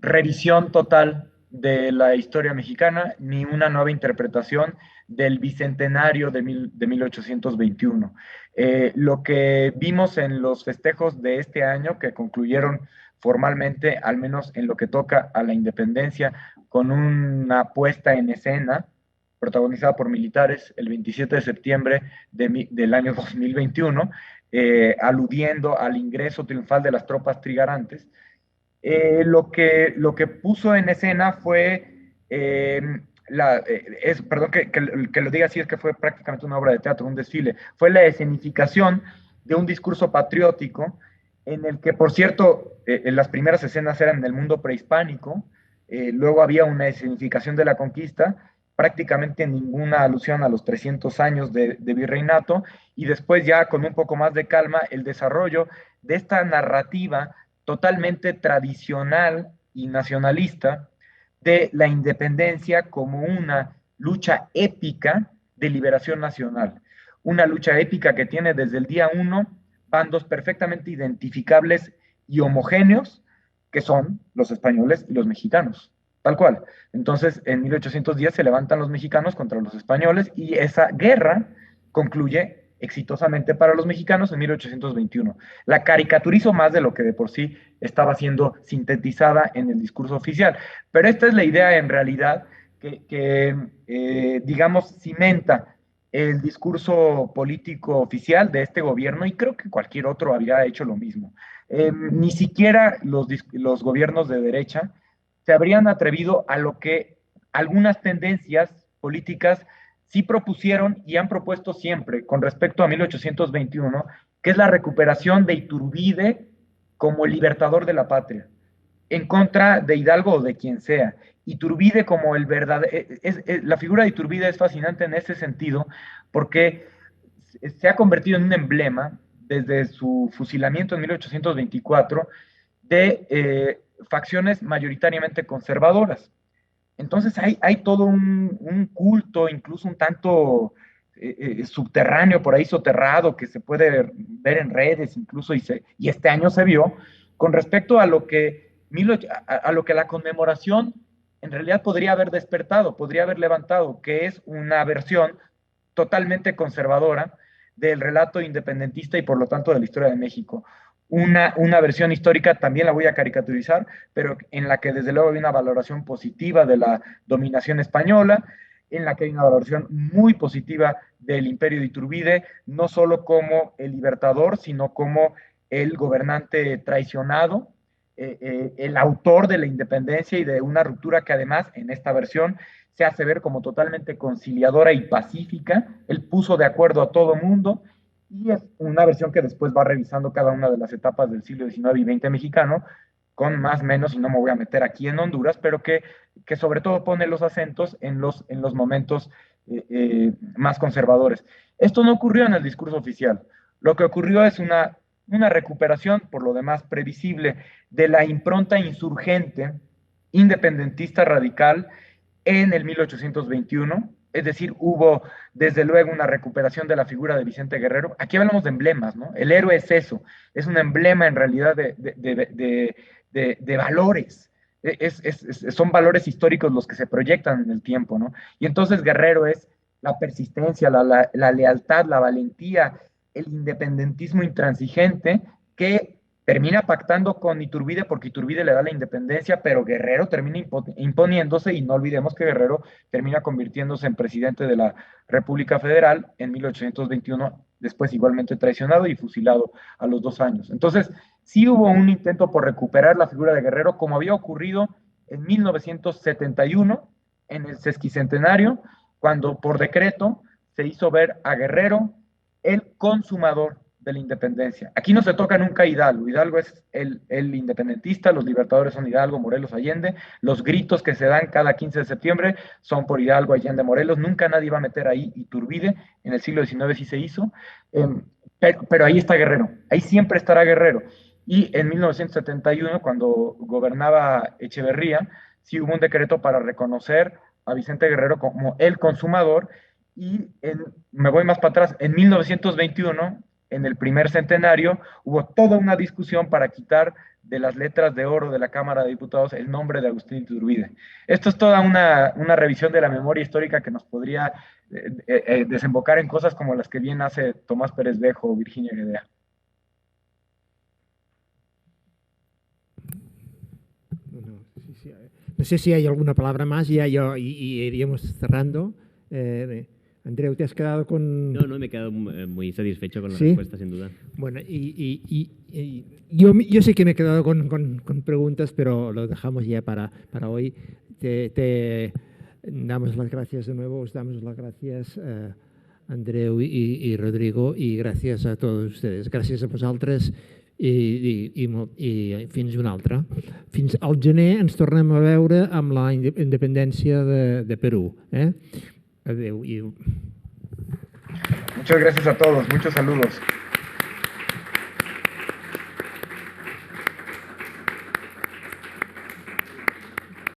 revisión total de la historia mexicana, ni una nueva interpretación del bicentenario de 1821. Lo que vimos en los festejos de este año, que concluyeron formalmente, al menos en lo que toca a la independencia, con una puesta en escena protagonizada por militares el 27 de septiembre del año 2021, aludiendo al ingreso triunfal de las tropas trigarantes. Lo que puso en escena fue, perdón que lo diga así, es que fue prácticamente una obra de teatro, un desfile, fue la escenificación de un discurso patriótico en el que, por cierto, las primeras escenas eran del mundo prehispánico, luego había una escenificación de la conquista, prácticamente ninguna alusión a los 300 años de virreinato, y después ya con un poco más de calma el desarrollo de esta narrativa totalmente tradicional y nacionalista de la independencia como una lucha épica de liberación nacional. Una lucha épica que tiene desde el día 1 bandos perfectamente identificables y homogéneos, que son los españoles y los mexicanos, tal cual. Entonces, en 1810 se levantan los mexicanos contra los españoles y esa guerra concluye exitosamente para los mexicanos en 1821. La caricaturizo más de lo que de por sí estaba siendo sintetizada en el discurso oficial, pero esta es la idea en realidad que digamos, cimenta el discurso político oficial de este gobierno, y creo que cualquier otro habría hecho lo mismo. Ni siquiera los gobiernos de derecha se habrían atrevido a lo que algunas tendencias políticas sí propusieron y han propuesto siempre con respecto a 1821, que es la recuperación de Iturbide como el libertador de la patria, en contra de Hidalgo o de quien sea. Iturbide como el verdadero... la figura de Iturbide es fascinante en ese sentido, porque se ha convertido en un emblema, desde su fusilamiento en 1824, de facciones mayoritariamente conservadoras. Entonces hay todo un culto, incluso un tanto subterráneo, por ahí soterrado, que se puede ver en redes incluso, y este año se vio, con respecto a lo que la conmemoración en realidad podría haber despertado, podría haber levantado, que es una versión totalmente conservadora del relato independentista y por lo tanto de la historia de México. Una versión histórica, también la voy a caricaturizar, pero en la que desde luego hay una valoración positiva de la dominación española, en la que hay una valoración muy positiva del imperio de Iturbide, no solo como el libertador, sino como el gobernante traicionado, el autor de la independencia y de una ruptura que además en esta versión se hace ver como totalmente conciliadora y pacífica. Él puso de acuerdo a todo mundo, y es una versión que después va revisando cada una de las etapas del siglo XIX y XX mexicano, con más o menos, y no me voy a meter aquí en Honduras, pero que sobre todo pone los acentos en los momentos más conservadores. Esto no ocurrió en el discurso oficial. Lo que ocurrió es una recuperación, por lo demás previsible, de la impronta insurgente, independentista radical, en el 1821, es decir, hubo desde luego una recuperación de la figura de Vicente Guerrero. Aquí hablamos de emblemas, ¿no? El héroe es eso, es un emblema en realidad de valores. Son valores históricos los que se proyectan en el tiempo, ¿no? Y entonces Guerrero es la persistencia, la lealtad, la valentía, el independentismo intransigente que termina pactando con Iturbide porque Iturbide le da la independencia, pero Guerrero termina imponiéndose, y no olvidemos que Guerrero termina convirtiéndose en presidente de la República Federal en 1821, después igualmente traicionado y fusilado a los 2 años. Entonces, sí hubo un intento por recuperar la figura de Guerrero, como había ocurrido en 1971, en el sesquicentenario, cuando por decreto se hizo ver a Guerrero el consumador de la independencia. Aquí no se toca nunca Hidalgo. Hidalgo es el independentista, los libertadores son Hidalgo, Morelos, Allende. Los gritos que se dan cada 15 de septiembre son por Hidalgo, Allende, Morelos. Nunca nadie va a meter ahí Iturbide. En el siglo XIX sí se hizo. Pero ahí está Guerrero. Ahí siempre estará Guerrero. Y en 1971, cuando gobernaba Echeverría, sí hubo un decreto para reconocer a Vicente Guerrero como el consumador. Y me voy más para atrás, en 1921 en el primer centenario, hubo toda una discusión para quitar de las letras de oro de la Cámara de Diputados el nombre de Agustín Iturbide. Esto es toda una revisión de la memoria histórica que nos podría desembocar en cosas como las que bien hace Tomás Pérez Bejo o Virginia Guedea. No sé si hay alguna palabra más y iríamos cerrando. Andreu, ¿te has quedado con...? No, me he quedado muy satisfecho con la respuesta, sin duda. Bueno, yo sé que me he quedado con preguntas, pero lo dejamos ya para hoy. Te damos las gracias de nuevo, os damos las gracias Andreu i Rodrigo, i gràcies a tots ustedes. Gràcies a vosaltres i fins una altra. Fins al gener ens tornem a veure amb la independència de Perú. Adéu. Muchas gracias a todos, muchos saludos.